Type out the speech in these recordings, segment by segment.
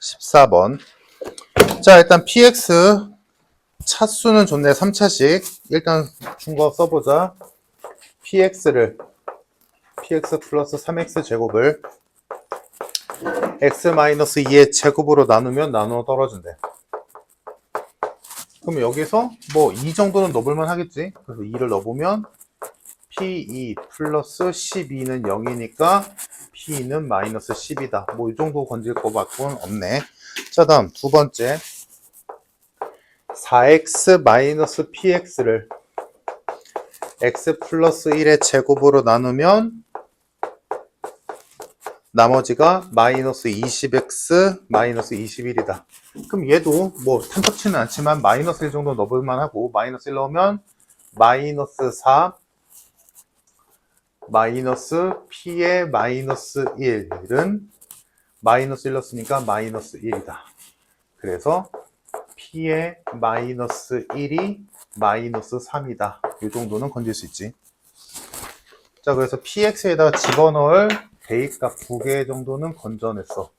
14번. 자, 일단 px 차수는 좋네. 3차식. 일단 준 거 써보자. px 플러스 3x 제곱을 x-2의 제곱으로 나누면 나누어 떨어진대. 그럼 여기서 뭐 2 정도는 넣어볼만 하겠지. 그래서 2를 넣어보면 P2 플러스 12는 0이니까 P는 마이너스 10이다. 뭐 이 정도 건질 거 밖은 없네. 자, 다음 두 번째 4x 마이너스 px를 x 플러스 1의 제곱으로 나누면 나머지가 마이너스 20x 마이너스 21이다. 그럼 얘도 뭐 탐탁치는 않지만 마이너스 1 정도 넣어볼만 하고, 마이너스 1 넣으면 마이너스 4 마이너스 p의 마이너스 1은 마이너스 1 넣었으니까 마이너스 1이다. 그래서 p의 마이너스 1이 마이너스 3이다. 이 정도는 건질 수 있지. 자, 그래서 px에다가 집어넣을 대입값 2개 정도는 건져냈어.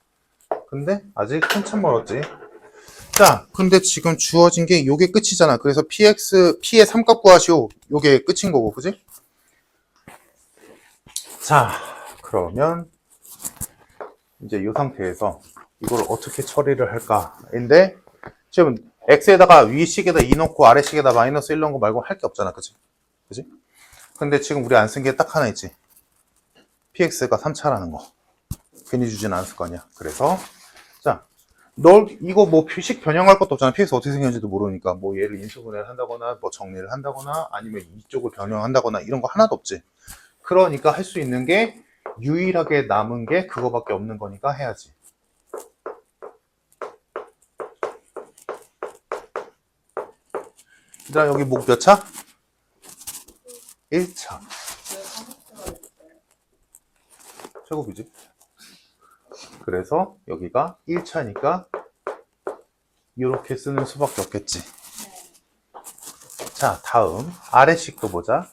근데 아직 한참 멀었지. 자, 근데 지금 주어진 게 요게 끝이잖아. 그래서 p의 3값 구하시오. 요게 끝인 거고, 그지? 자, 그러면 이제 이 상태에서 이걸 어떻게 처리를 할까인데, 지금 x에다가 위식에다 2 넣고 아래식에다 마이너스 1 넣은 거 말고 할 게 없잖아. 그지? 그지? 근데 지금 우리 안 쓴 게 딱 하나 있지. px가 3차라는 거. 괜히 주진 않았을 거 아니야. 그래서 자, 이거 뭐 표식 변형할 것도 없잖아. px 어떻게 생겼는지도 모르니까. 뭐 얘를 인수분해를 한다거나 뭐 정리를 한다거나 아니면 이쪽을 변형한다거나 이런 거 하나도 없지. 그러니까 할 수 있는 게 유일하게 남은 게 그거밖에 없는 거니까 해야지. 얘들아, 여기 목 몇 차? 1차. 제곱이지. 그래서 여기가 1차니까 이렇게 쓰는 수밖에 없겠지. 자, 다음 아래식도 보자.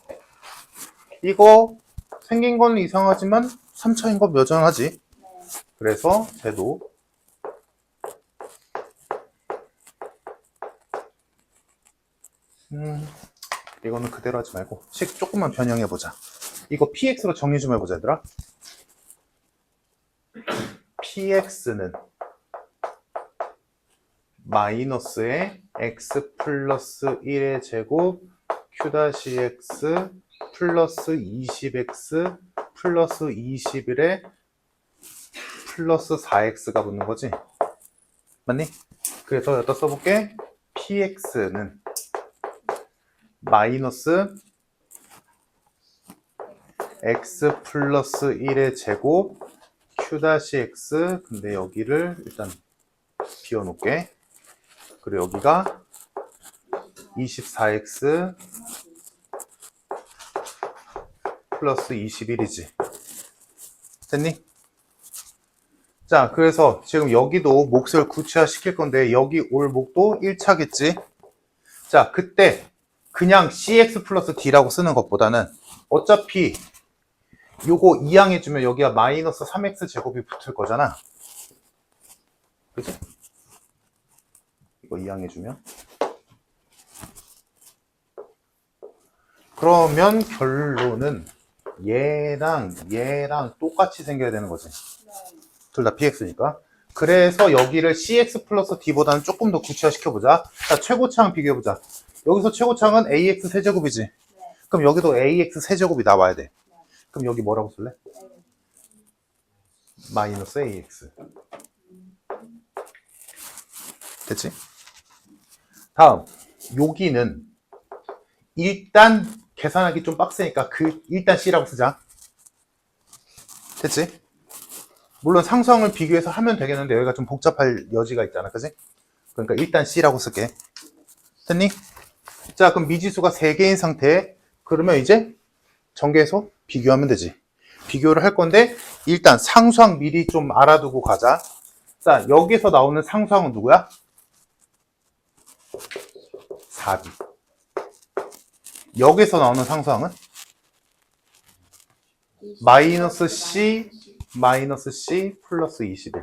이거 생긴 건 이상하지만 3차인 건 여전하지. 그래서 쟤도 이거는 그대로 하지 말고 식 조금만 변형해보자. 이거 px로 정리 좀 해보자, 얘들아. px는 마이너스의 x 플러스 1의 제곱 q-x 플러스 20x 플러스 21에 플러스 4x가 붙는 거지. 맞니? 그래서 여기다 써볼게. px는 마이너스 x 플러스 1의 제곱 q-x, 근데 여기를 일단 비워놓을게. 그리고 여기가 24x 플러스 21이지. 됐니? 자, 그래서 지금 여기도 몫을 구체화 시킬 건데 여기 올 목도 1차겠지. 자, 그때 그냥 cx 플러스 d라고 쓰는 것보다는 어차피 요거 이항해주면 여기가 마이너스 3x 제곱이 붙을 거잖아. 그치? 이거 이항해주면. 그러면 결론은 얘랑 똑같이 생겨야 되는 거지. 둘 다 px니까. 그래서 여기를 cx 플러스 d보다는 조금 더 구체화 시켜보자. 자, 최고차항 비교해보자. 여기서 최고차항은 ax 세제곱이지. 그럼 여기도 ax 세제곱이 나와야 돼. 그럼 여기 뭐라고 쓸래? 마이너스 ax. 됐지? 다음, 여기는 일단 계산하기 좀 빡세니까 일단 c라고 쓰자. 됐지? 물론 상수항을 비교해서 하면 되겠는데 여기가 좀 복잡할 여지가 있잖아. 그지? 그러니까 일단 c라고 쓸게. 됐니? 자, 그럼 미지수가 3개인 상태. 그러면 이제 전개해서 비교하면 되지. 비교를 할 건데 일단 상수항 미리 좀 알아두고 가자. 자, 여기서 나오는 상수항은 누구야? 4b. 여기서 나오는 상수항은? 마이너스 c 플러스 21.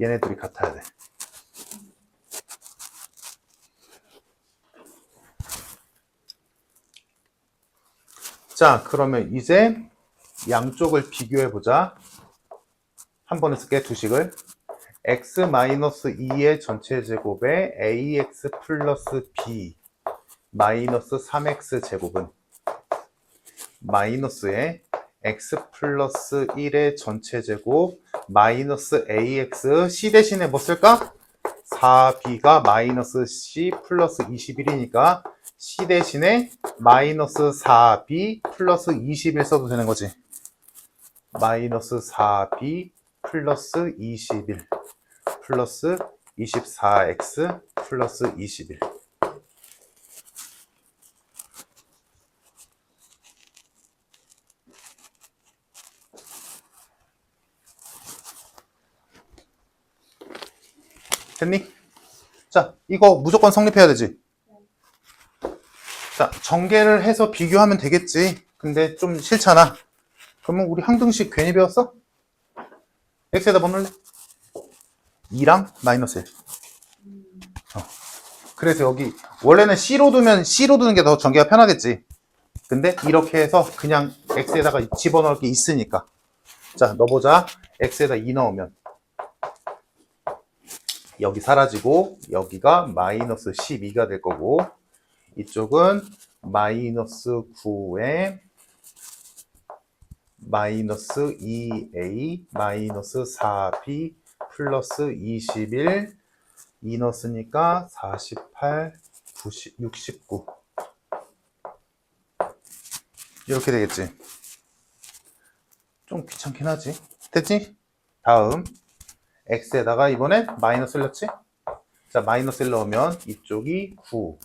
얘네들이 같아야 돼. 자, 그러면 이제 양쪽을 비교해보자. 한 번에 쓸게, 두 식을. x-2의 전체 제곱에 ax 플러스 b 마이너스 3x 제곱은 마이너스에 x 플러스 1의 전체 제곱 마이너스 ax c 대신에 뭐 쓸까? 4b가 마이너스 c 플러스 21이니까 c 대신에 마이너스 4b 플러스 21 써도 되는 거지. 마이너스 4b 플러스 21 플러스 24x 플러스 21. 됐니? 자, 이거 무조건 성립해야 되지. 자, 전개를 해서 비교하면 되겠지. 근데 좀 싫잖아. 그러면 우리 항등식 괜히 배웠어? x에다 뭐 넣을래? 2랑 마이너스 1. 그래서 여기 원래는 C로 두면 C로 두는 게 더 전개가 편하겠지. 근데 이렇게 해서 그냥 x에다가 집어넣을 게 있으니까. 자, 넣어보자. x에다 2 넣으면 여기 사라지고 여기가 마이너스 12가 될 거고 이쪽은 마이너스 9에 마이너스 2a 마이너스 4b 플러스 21 2 넣었으니까 48 90, 69 이렇게 되겠지. 좀 귀찮긴 하지. 됐지? 다음 x에다가 이번엔 마이너스 1 넣지? 자, 마이너스 1 넣으면 이쪽이 9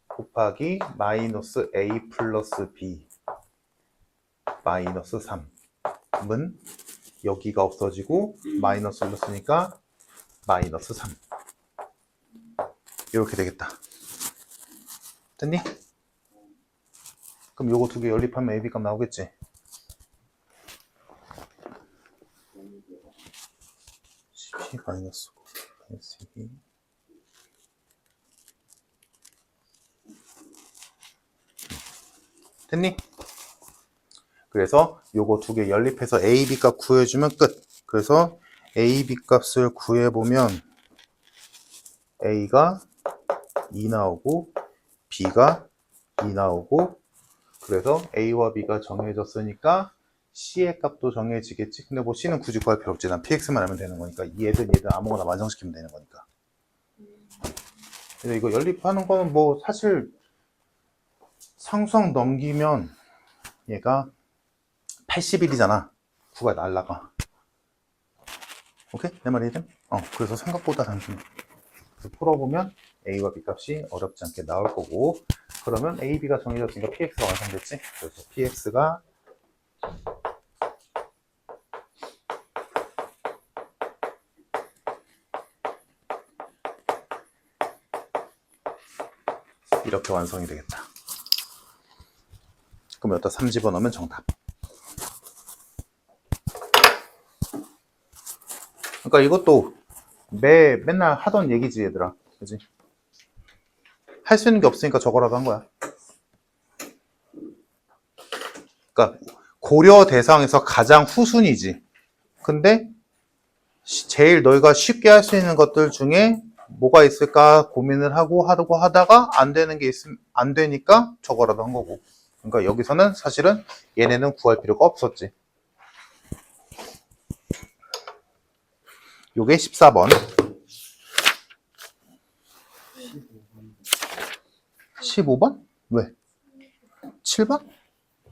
곱하기 마이너스 a 플러스 b 마이너스 3은 여기가 없어지고 마이너스 1 넣었으니까 마이너스 3 이렇게 되겠다. 됐니? 그럼 요거 두 개 연립하면 ab 값 나오겠지? p 마이너스 9 12 됐니? 그래서 요거 두 개 연립해서 ab 값 구해주면 끝. 그래서 ab 값을 구해보면 a가 2 나오고 b가 2 나오고 그래서 a와 b가 정해졌으니까 c의 값도 정해지겠지. 근데 뭐 c는 굳이 구할 필요 없지. 난 px만 하면 되는 거니까 얘든 아무거나 완성시키면 되는 거니까. 그래서 이거 연립하는 거는 뭐 사실 상수항 넘기면 얘가 81이잖아. 9가 날라가. 오케이? 내 말이 이름? 그래서 생각보다 단순해. 그래서 풀어보면 a와 b 값이 어렵지 않게 나올 거고 그러면 a, b가 정해졌으니까 px가 완성됐지? 그래서 px가 이렇게 완성이 되겠다. 그럼 여기다 3 집어넣으면 정답. 그러니까 이것도 맨날 하던 얘기지 얘들아. 그지? 할 수 있는 게 없으니까 저거라도 한 거야. 그러니까 고려 대상에서 가장 후순위지. 근데 제일 너희가 쉽게 할 수 있는 것들 중에 뭐가 있을까 고민을 하고 하다가 안 되는 게 있으면 안 되니까 저거라도 한 거고. 그러니까 여기서는 사실은 얘네는 구할 필요가 없었지. 요게 14번. 15번? 왜? 7번?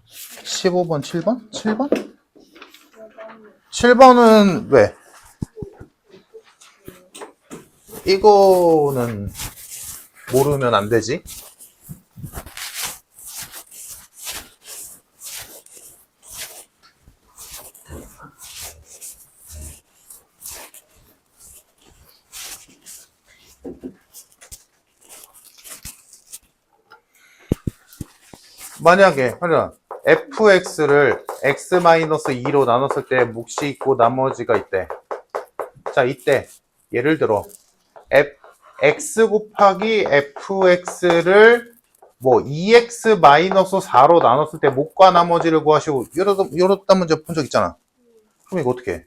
15번, 7번? 7번? 7번은 왜? 이거는 모르면 안 되지. 만약에 fx를 x-2로 나눴을 때 몫이 있고 나머지가 있대. 자, 이때 예를 들어 x 곱하기 fx를 뭐 2x-4로 나눴을 때 목과 나머지를 구하시고 이렇단 문제 푼 적 있잖아. 그럼 이거 어떻게 해?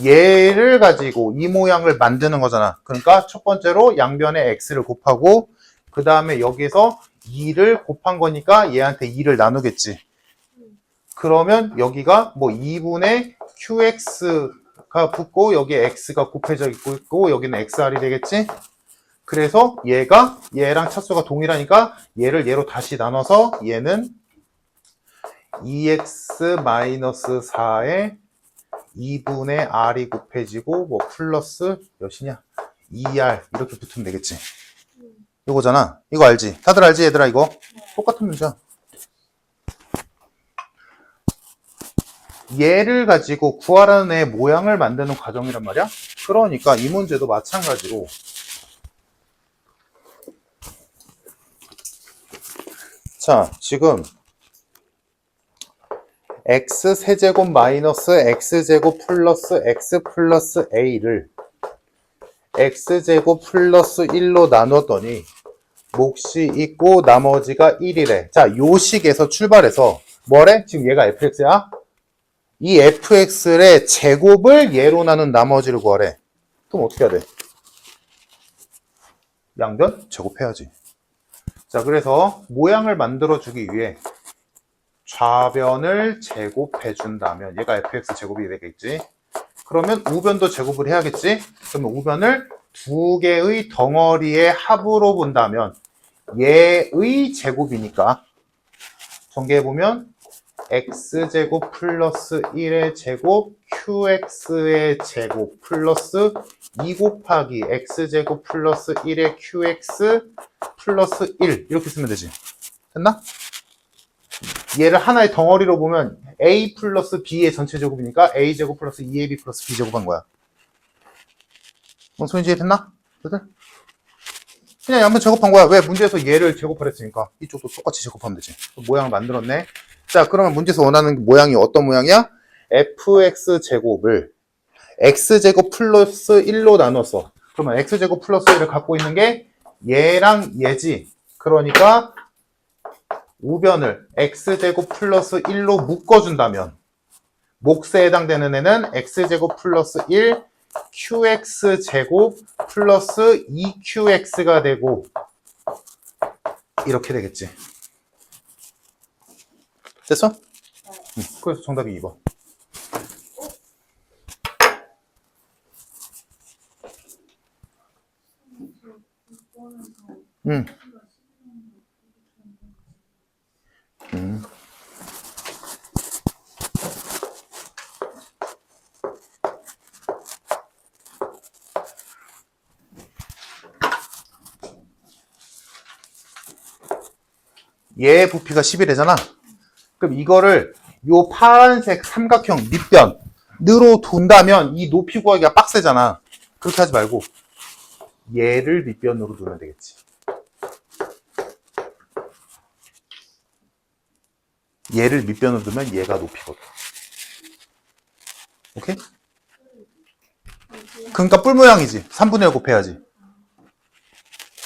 얘를 가지고 이 모양을 만드는 거잖아. 그러니까 첫 번째로 양변에 x를 곱하고 그 다음에 여기서 2를 곱한 거니까 얘한테 2를 나누겠지. 그러면 여기가 뭐 2분의 qx가 붙고 여기에 x가 곱해져 있고 여기는 xr이 되겠지. 그래서 얘가 얘랑 차수가 동일하니까 얘를 얘로 다시 나눠서 얘는 2x-4에 2분의 r이 곱해지고 뭐 플러스 몇이냐 2r 이렇게 붙으면 되겠지. 이거잖아. 이거 알지? 다들 알지 얘들아? 이거 똑같은 문제야. 얘를 가지고 구하라는 애 모양을 만드는 과정이란 말이야. 그러니까 이 문제도 마찬가지로 자, 지금 x세제곱 마이너스 x제곱 플러스 x 플러스 a를 x제곱 플러스 1로 나눴더니 몫이 있고 나머지가 1이래. 자, 요 식에서 출발해서 뭐래? 지금 얘가 fx야? 이 fx의 제곱을 얘로 나눈 나머지를 구하래. 그럼 어떻게 해야 돼? 양변 제곱해야지. 자, 그래서 모양을 만들어주기 위해 좌변을 제곱해 준다면 얘가 fx 제곱이 되겠지. 그러면 우변도 제곱을 해야겠지. 그러면 우변을 두 개의 덩어리의 합으로 본다면 얘의 제곱이니까 전개해보면 x제곱 플러스 1의 제곱 qx의 제곱 플러스 2 곱하기 x제곱 플러스 1의 qx 플러스 1 이렇게 쓰면 되지. 됐나? 얘를 하나의 덩어리로 보면 a 플러스 b의 전체 제곱이니까 a제곱 플러스 2ab 플러스 b제곱 한 거야. 소인지 됐나? 그냥 한번 제곱한 거야. 왜? 문제에서 얘를 제곱하랬으니까 이쪽도 똑같이 제곱하면 되지. 모양을 만들었네. 자, 그러면 문제에서 원하는 모양이 어떤 모양이야? fx제곱을 x제곱 플러스 1로 나눴어. 그러면 x제곱 플러스 1을 갖고 있는 게 얘랑 얘지. 그러니까 우변을 x제곱 플러스 1로 묶어준다면 몫에 해당되는 애는 x제곱 플러스 1 qx제곱 플러스 2qx가 되고 이렇게 되겠지. 됐어? 응. 그래서 정답이 2번. 응. 얘의 부피가 11이잖아. 그럼 이거를 요 파란색 삼각형 밑변으로 둔다면 이 높이 구하기가 빡세잖아. 그렇게 하지 말고 얘를 밑변으로 두면 되겠지. 얘를 밑변으로 두면 얘가 높이거든. 오케이? 그러니까 뿔 모양이지. 3분의 1 곱해야지.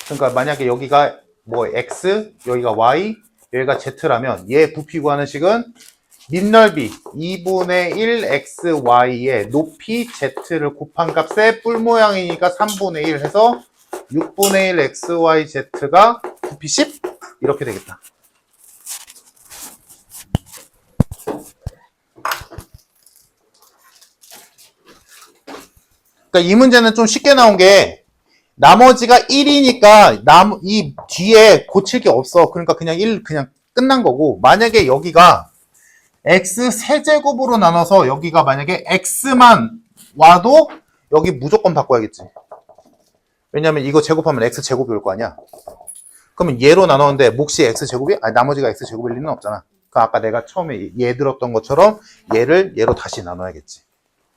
그러니까 만약에 여기가 뭐 x, 여기가 y, 여기가 z라면 얘 부피 구하는 식은 밑넓이 2분의 1 xy의 높이 z를 곱한 값의 뿔 모양이니까 3분의 1 해서 6분의 1 xyz가 부피 10? 이렇게 되겠다. 그러니까 이 문제는 좀 쉽게 나온 게 나머지가 1이니까 이 뒤에 고칠 게 없어. 그러니까 그냥 1 그냥 끝난 거고, 만약에 여기가 x 세제곱으로 나눠서 여기가 만약에 x만 와도 여기 무조건 바꿔야겠지. 왜냐면 이거 제곱하면 x 제곱이 올 거 아니야. 그러면 얘로 나눴는데 몫이 x 제곱이 아니 나머지가 x 제곱일 리는 없잖아. 그 아까 내가 처음에 얘 들었던 것처럼 얘를 얘로 다시 나눠야겠지.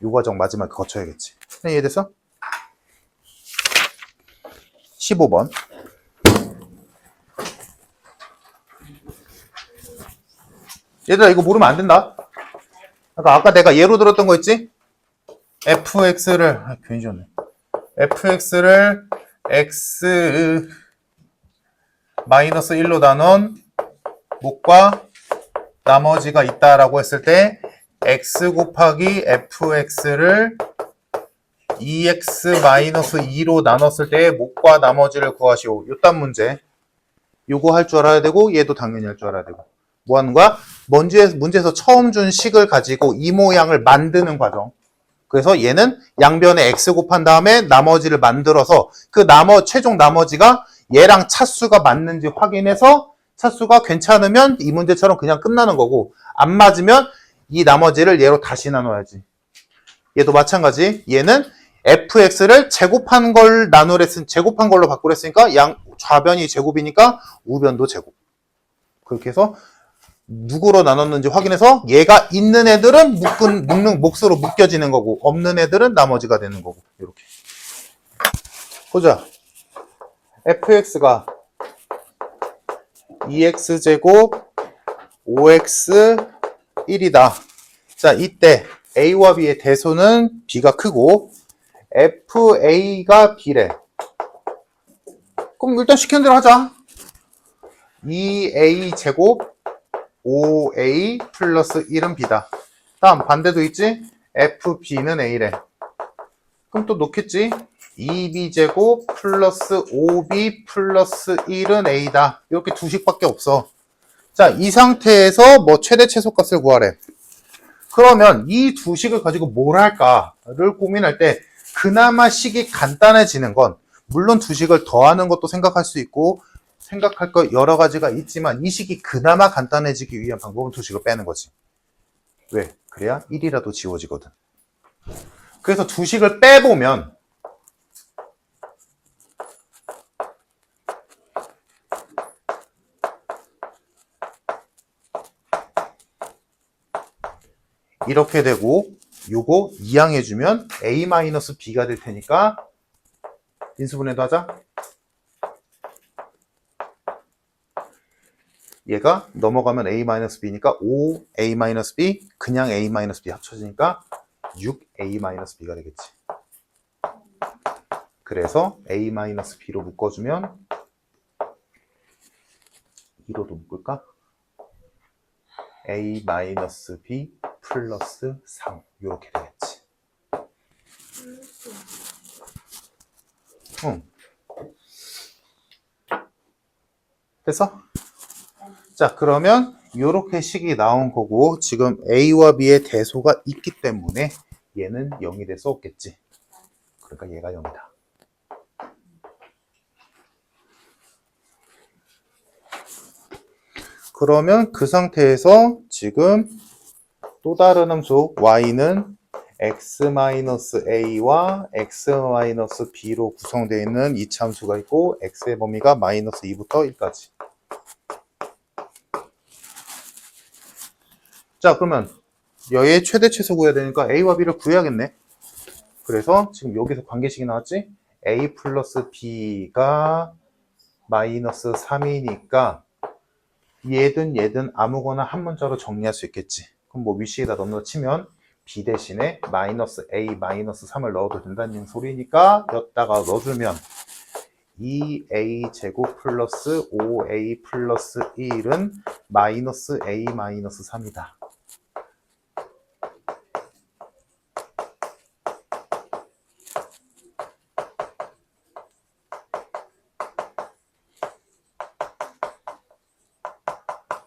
요 과정 마지막에 거쳐야겠지. 이해됐어? 15번. 얘들아 이거 모르면 안 된다. 그러니까 아까 내가 예로 들었던 거 있지? fx를 괜히 줬네. fx를 x 마이너스 1로 나눈 목과 나머지가 있다라고 했을 때 x 곱하기 fx를 2x-2로 나눴을 때 목과 나머지를 구하시오. 요딴 문제. 요거 할 줄 알아야 되고 얘도 당연히 할 줄 알아야 되고. 뭐 하는 거야? 문제에서 처음 준 식을 가지고 이 모양을 만드는 과정. 그래서 얘는 양변에 x 곱한 다음에 나머지를 만들어서 그 최종 나머지가 얘랑 차수가 맞는지 확인해서 차수가 괜찮으면 이 문제처럼 그냥 끝나는 거고, 안 맞으면 이 나머지를 얘로 다시 나눠야지. 얘도 마찬가지. 얘는 fx를 제곱한 걸로 바꾸랬으니까 좌변이 제곱이니까 우변도 제곱. 그렇게 해서 누구로 나눴는지 확인해서 얘가 있는 애들은 몫으로 묶여지는 거고, 없는 애들은 나머지가 되는 거고. 이렇게 보자. fx가 2x제곱 5x1이다. 자, 이때 a와 b의 대소는 b가 크고 fa가 b래. 그럼 일단 시키는 대로 하자. 2a제곱 5a 플러스 1은 b다. 다음 반대도 있지? fb는 a래. 그럼 또 놓겠지? 2b제곱 플러스 5b 플러스 1은 a다. 이렇게 두 식밖에 없어. 자, 이 상태에서 뭐 최대 최소값을 구하래. 그러면 이 두 식을 가지고 뭘 할까를 고민할 때 그나마 식이 간단해지는 건, 물론 두 식을 더하는 것도 생각할 수 있고 생각할 거 여러 가지가 있지만, 이 식이 그나마 간단해지기 위한 방법은 두 식을 빼는 거지. 왜? 그래야 1이라도 지워지거든. 그래서 두 식을 빼보면 이렇게 되고, 요거 이항해주면 a-b가 될 테니까 인수분해도 하자. 얘가 넘어가면 a-b니까 5a-b, 그냥 a-b 합쳐지니까 6a-b가 되겠지. 그래서 a-b로 묶어주면 2로도 묶을까? a-b 플러스 3 이렇게 되겠지. 응. 됐어? 자, 그러면 이렇게 식이 나온 거고, 지금 a와 b의 대소가 있기 때문에 얘는 0이 될 수 없겠지. 그러니까 얘가 0이다. 그러면 그 상태에서 지금 또 다른 함수 y는 x-a와 x-b로 구성되어 있는 이차함수가 있고, x의 범위가 마이너스 2부터 1까지. 자, 그러면 얘의 최대 최소 구해야 되니까 a와 b를 구해야겠네. 그래서 지금 여기서 관계식이 나왔지? a 플러스 b가 마이너스 3이니까 얘든 아무거나 한 문자로 정리할 수 있겠지. 그럼 뭐 위식에다 넣어 치면 b 대신에 마이너스 a 마이너스 3을 넣어도 된다는 소리니까 여기다가 넣어주면 2a 제곱 플러스 5a 플러스 1은 마이너스 a 마이너스 3이다.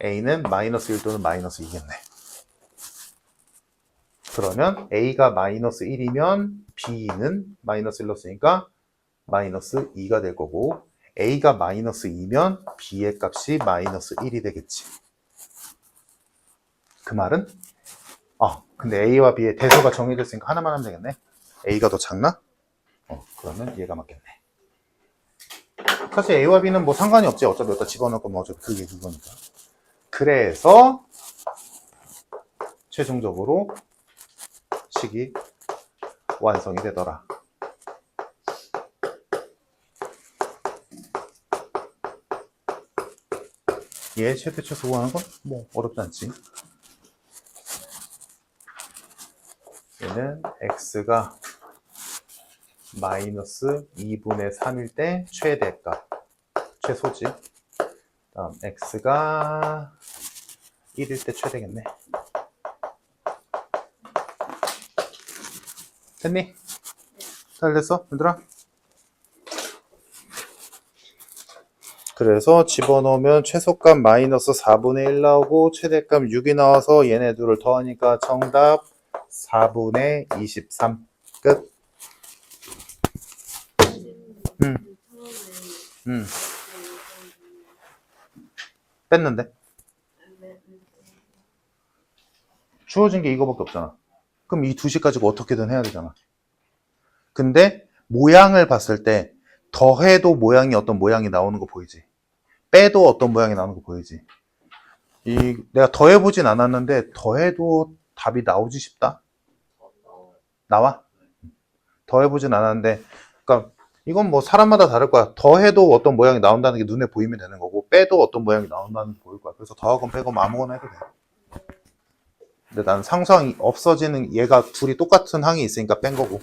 a는 마이너스 1 또는 마이너스 2겠네. 그러면 a가 마이너스 1이면 b는 마이너스 1 넣었으니까 마이너스 2가 될 거고, a가 마이너스 2면 b의 값이 마이너스 1이 되겠지. 그 말은? 근데 a와 b의 대소가 정해졌으니까 하나만 하면 되겠네. a가 더 작나? 그러면 얘가 맞겠네. 사실 a와 b는 뭐 상관이 없지. 어차피 여기다 집어넣을 거면 어차피 그게 그거니까. 그래서 최종적으로 식이 완성이 되더라. 얘 최대 최소 구하는 건 뭐 어렵지 않지. 얘는 얘는 x가 마이너스 2분의 3일 때 최대값, 최소지. 다음 x가 1일 때 최대겠네. 됐니? 잘 됐어, 얘들아? 그래서 집어넣으면 최소값 마이너스 4분의 1 나오고 최대값 6이 나와서 얘네 둘을 더하니까 정답 4분의 23. 끝. 뺐는데? 주어진 게 이거밖에 없잖아. 그럼 이 2식 가지고 어떻게든 해야 되잖아. 근데 모양을 봤을 때 더해도 모양이 어떤 모양이 나오는 거 보이지? 빼도 어떤 모양이 나오는 거 보이지? 내가 더해보진 않았는데 더해도 답이 나오지 싶다? 나와? 더해보진 않았는데, 그러니까 이건 뭐 사람마다 다를 거야. 더해도 어떤 모양이 나온다는 게 눈에 보이면 되는 거고, 빼도 어떤 모양이 나온다는 게 보일 거야. 그래서 더하건 빼건 아무거나 해도 돼. 근데 난 상수항이 없어지는, 얘가 둘이 똑같은 항이 있으니까 뺀 거고.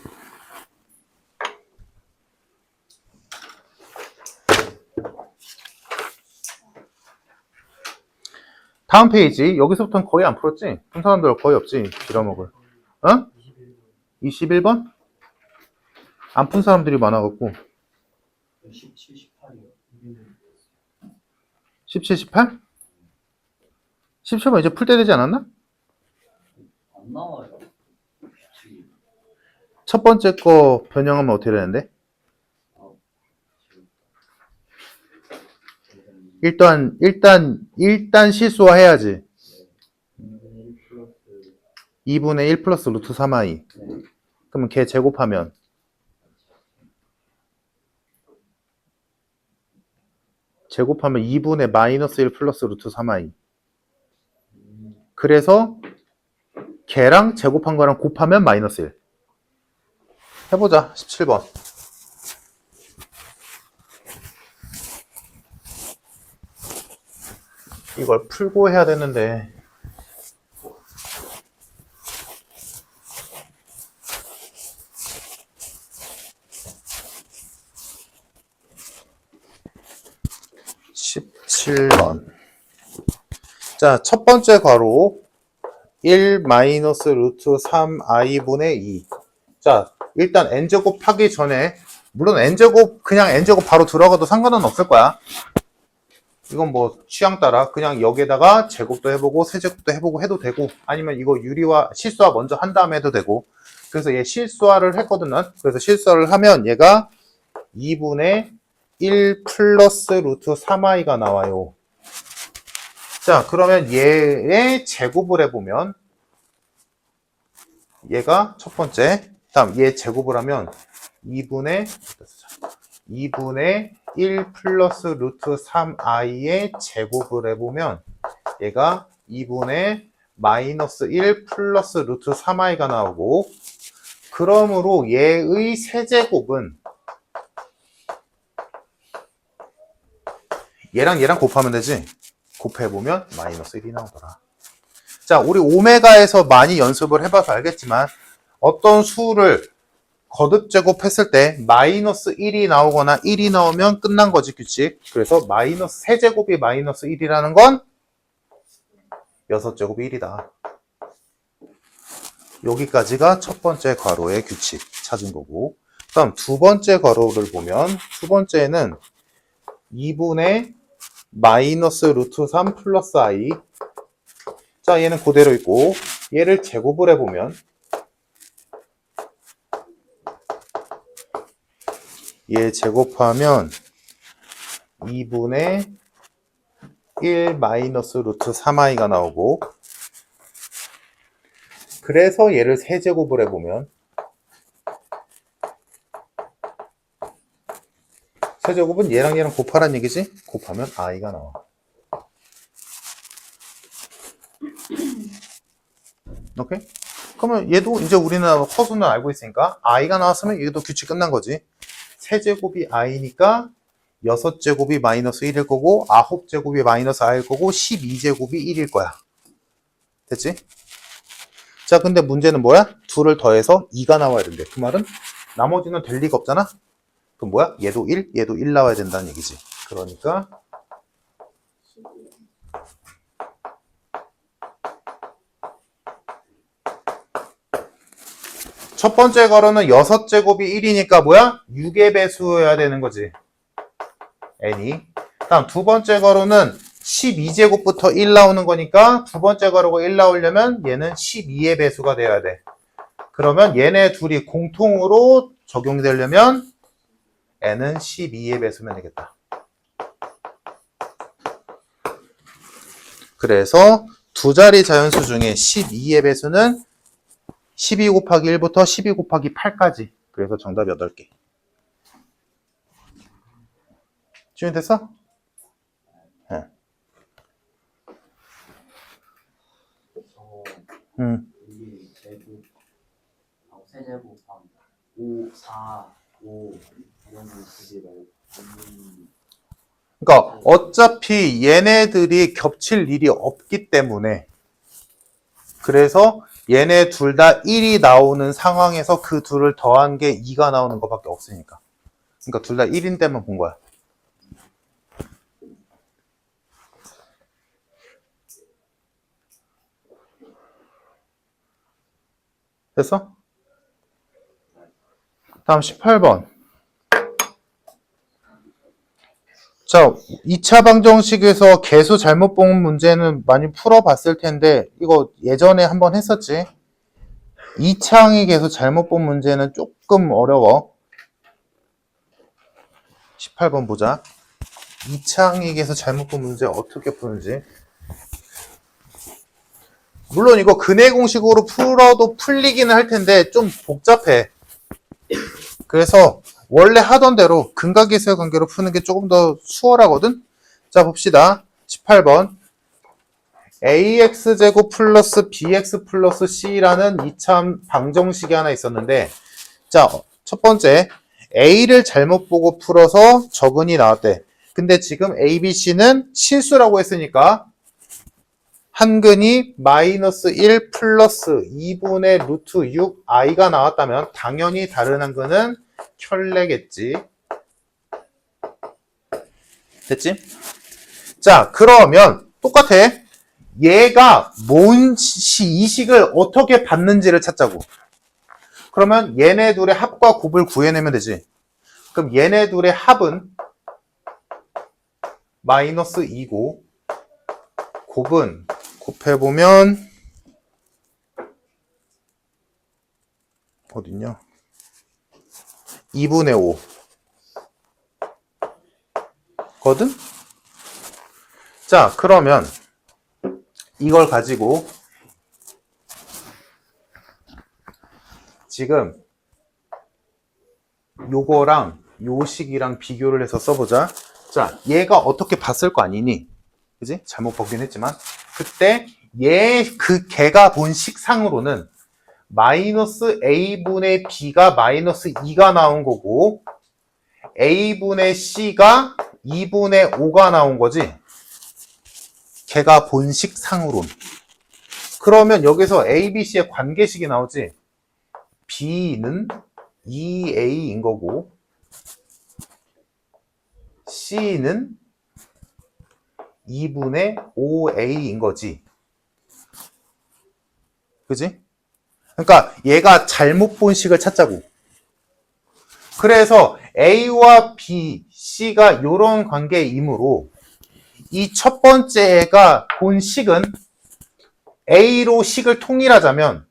다음 페이지. 여기서부터는 거의 안 풀었지? 푼 사람들 거의 없지? 빌어먹을. 어? 21번? 안 푼 사람들이 많아갖고. 17, 18이요. 17, 18? 17번 이제 풀 때 되지 않았나? 안 나와요. 첫 번째 거 변형하면 어떻게 되는데? 일단 실수화 해야지. 2분의 1 플러스 루트 3i. 그러면 걔 제곱하면 제곱하면 2분의 마이너스 1 플러스 루트 3i. 그래서 걔랑 제곱한 거랑 곱하면 마이너스 1. 해보자. 17번. 이걸 풀고 해야 되는데 자, 첫 번째 괄호 1 마이너스 루트 3i분의 2. 자, 일단 n제곱 하기 전에, 물론 n제곱 그냥 n제곱 바로 들어가도 상관은 없을 거야. 이건 뭐 취향 따라 그냥 여기에다가 제곱도 해보고 세제곱도 해보고 해도 되고, 아니면 이거 유리화 실수화 먼저 한 다음에 해도 되고. 그래서 얘 실수화를 했거든. 난. 그래서 실수화를 하면 얘가 2분의 1 플러스 루트 3i가 나와요. 자, 그러면 얘의 제곱을 해보면 얘가 첫 번째, 다음 얘 제곱을 하면 2분의 1 플러스 루트 3i의 제곱을 해보면 얘가 2분의 마이너스 1 플러스 루트 3i가 나오고, 그러므로 얘의 세제곱은 얘랑 얘랑 곱하면 되지. 곱해보면 마이너스 1이 나오더라. 자, 우리 오메가에서 많이 연습을 해봐서 알겠지만 어떤 수를 거듭 제곱했을 때 마이너스 1이 나오거나 1이 나오면 끝난 거지, 규칙. 그래서 마이너스 세제곱이 마이너스 1이라는 건 6제곱이 1이다. 여기까지가 첫 번째 괄호의 규칙 찾은 거고, 그다음 두 번째 괄호를 보면 두 번째는 2분의 마이너스 루트 3 플러스 i. 자, 얘는 그대로 있고, 얘를 제곱을 해보면 얘 제곱하면 2분의 1 마이너스 루트 3i가 나오고, 그래서 얘를 세제곱을 해보면 세제곱은 얘랑 얘랑 곱하란 얘기지? 곱하면 i가 나와. 오케이? 그러면 얘도 이제 우리는 허수는 알고 있으니까 i가 나왔으면 얘도 규칙 끝난 거지. 세제곱이 i니까 6제곱이 마이너스 1일 거고, 9제곱이 마이너스 i일 거고, 12제곱이 1일 거야. 됐지? 자, 근데 문제는 뭐야? 2를 더해서 2가 나와야 된대. 그 말은 나머지는 될 리가 없잖아? 그럼 뭐야? 얘도 1, 얘도 1 나와야 된다는 얘기지. 그러니까 첫 번째 괄호는 6제곱이 1이니까 뭐야? 6의 배수여야 되는 거지. n이. 다음 두 번째 괄호는 12제곱부터 1 나오는 거니까 두 번째 괄호가 1 나오려면 얘는 12의 배수가 돼야 돼. 그러면 얘네 둘이 공통으로 적용되려면 n은 12의 배수면 되겠다. 그래서 두 자리 자연수 중에 12의 배수는 12 곱하기 1부터 12 곱하기 8까지. 그래서 정답 8개. 지금 됐어? 네. 여기 제곱, 세제곱하면 5, 4, 5 이런 거 쓰지 말고 그러니까 어차피 얘네들이 겹칠 일이 없기 때문에 그래서 얘네 둘 다 1이 나오는 상황에서 그 둘을 더한 게 2가 나오는 것밖에 없으니까. 그러니까 둘 다 1인 때만 본 거야. 됐어? 다음 18번. 자, 2차 방정식에서 계수 잘못 본 문제는 많이 풀어봤을 텐데 이거 예전에 한번 했었지. 2차항의 계수 잘못 본 문제는 조금 어려워. 18번 보자. 2차항의 계수 잘못 본 문제 어떻게 푸는지. 물론 이거 근해 공식으로 풀어도 풀리기는 할 텐데 좀 복잡해. 그래서 원래 하던 대로 근각계수의 관계로 푸는 게 조금 더 수월하거든? 자, 봅시다. 18번. ax제곱 플러스 bx 플러스 c라는 2차 방정식이 하나 있었는데, 자, 첫 번째. a를 잘못 보고 풀어서 적은이 나왔대. 근데 지금 a, b, c는 실수라고 했으니까 한근이 마이너스 1 플러스 2분의 루트 6 i가 나왔다면 당연히 다른 한근은 켤레겠지. 됐지? 자, 그러면 똑같아. 얘가 이 식을 어떻게 받는지를 찾자고. 그러면 얘네 둘의 합과 곱을 구해내면 되지. 그럼 얘네 둘의 합은 마이너스 2고 곱은 곱해보면 어딨냐? 2분의 5 거든? 자, 그러면 이걸 가지고 지금 요거랑 요 식이랑 비교를 해서 써보자. 자, 얘가 어떻게 봤을 거 아니니? 그지? 잘못 보긴 했지만 그때 걔가 본 식상으로는 마이너스 a분의 b가 마이너스 2가 나온 거고 a분의 c가 2분의 5가 나온 거지. 걔가 본 식상으론. 그러면 여기서 a, b, c의 관계식이 나오지. b는 2a인 거고 c는 2분의 5a인 거지. 그지? 그러니까 얘가 잘못 본 식을 찾자고. 그래서 a와 b, c가 이런 관계이므로 이 첫 번째 애가 본 식은 a로 식을 통일하자면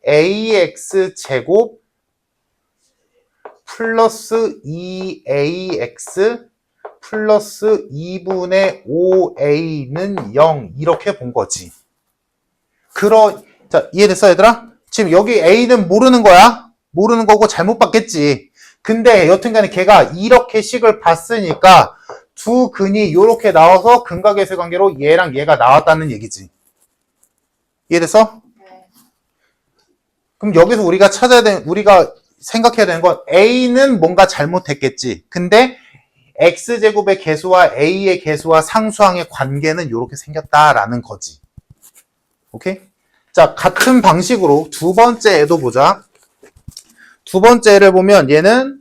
ax 제곱 플러스 2ax 플러스 2분의 5a는 0 이렇게 본 거지. 자, 이해됐어 얘들아? 지금 여기 a는 모르는 거야. 모르는 거고 잘못 봤겠지. 근데 여튼간에 걔가 이렇게 식을 봤으니까 두 근이 이렇게 나와서 근각계수의 관계로 얘랑 얘가 나왔다는 얘기지. 이해됐어? 네. 그럼 여기서 우리가 우리가 생각해야 되는 건 a는 뭔가 잘못했겠지. 근데 x제곱의 계수와 a의 계수와 상수항의 관계는 이렇게 생겼다라는 거지. 오케이? 자, 같은 방식으로 두 번째 애도 보자. 두 번째 애를 보면 얘는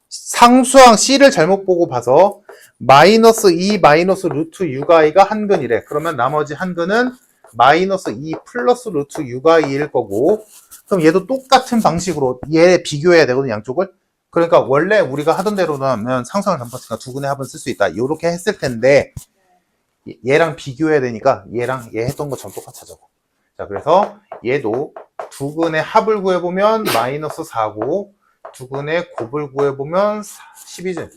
상수항 C를 잘못 보고 봐서 마이너스 2 마이너스 루트 6i가 한 근이래. 그러면 나머지 한 근은 마이너스 2 플러스 루트 6i일 거고, 그럼 얘도 똑같은 방식으로 얘 비교해야 되거든, 양쪽을. 그러니까 원래 우리가 하던 대로라면 상수항을 잘못했으니까 두 근의 합은 쓸 수 있다. 이렇게 했을 텐데 얘랑 비교해야 되니까 얘랑 얘 했던 것처럼 똑같이 하자고. 자, 그래서 얘도 두 근의 합을 구해보면 마이너스 4고 두 근의 곱을 구해보면 10이지.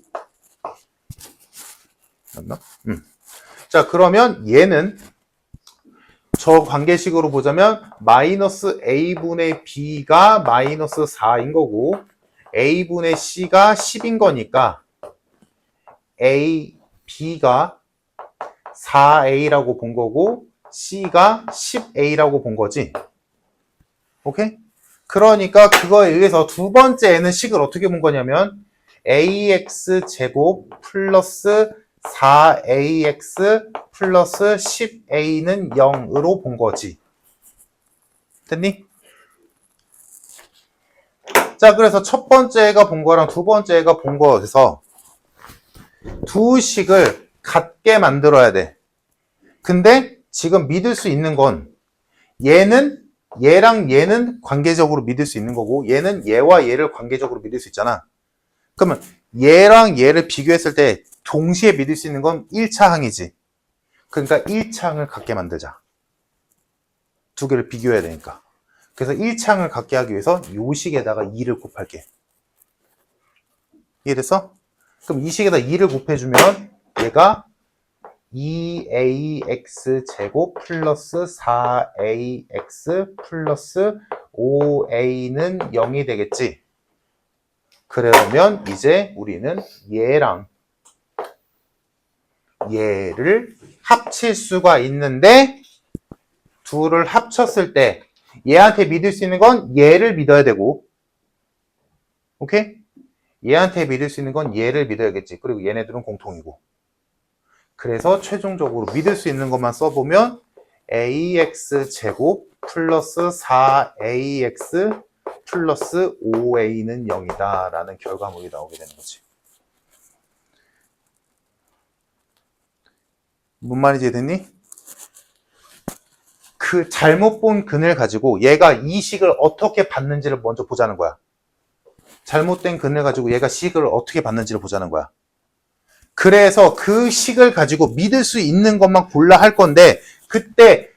맞나? 자, 그러면 얘는 저 관계식으로 보자면 마이너스 a분의 b가 마이너스 4인 거고 a분의 c가 10인 거니까 b가 4a라고 본 거고 c가 10a라고 본 거지. 오케이? 그러니까 그거에 의해서 두 번째 애는 식을 어떻게 본 거냐면 ax 제곱 플러스 4ax 플러스 10a는 0으로 본 거지. 됐니? 자, 그래서 첫 번째 애가 본 거랑 두 번째 애가 본 거에서 두 식을 같게 만들어야 돼. 근데 지금 믿을 수 있는 건 얘는 얘랑 얘는 관계적으로 믿을 수 있는 거고 얘는 얘와 얘를 관계적으로 믿을 수 있잖아. 그러면 얘랑 얘를 비교했을 때 동시에 믿을 수 있는 건 1차 항이지. 그러니까 1차 항을 갖게 만들자. 두 개를 비교해야 되니까. 그래서 1차 항을 갖게 하기 위해서 요 식에다가 2를 곱할게. 이해됐어? 그럼 이 식에다 2를 곱해주면 얘가 2ax 제곱 플러스 4ax 플러스 5a는 0이 되겠지. 그러면 이제 우리는 얘랑 얘를 합칠 수가 있는데 둘을 합쳤을 때 얘한테 믿을 수 있는 건 얘를 믿어야 되고, 오케이? 얘한테 믿을 수 있는 건 얘를 믿어야겠지. 그리고 얘네들은 공통이고. 그래서 최종적으로 믿을 수 있는 것만 써보면 ax 제곱 플러스 4ax 플러스 5a는 0이다 라는 결과물이 나오게 되는 거지. 뭔 말인지 됐니? 그 잘못 본 근을 가지고 얘가 이 식을 어떻게 받는지를 먼저 보자는 거야. 잘못된 근을 가지고 얘가 식을 어떻게 받는지를 보자는 거야. 그래서 그 식을 가지고 믿을 수 있는 것만 골라 할 건데 그때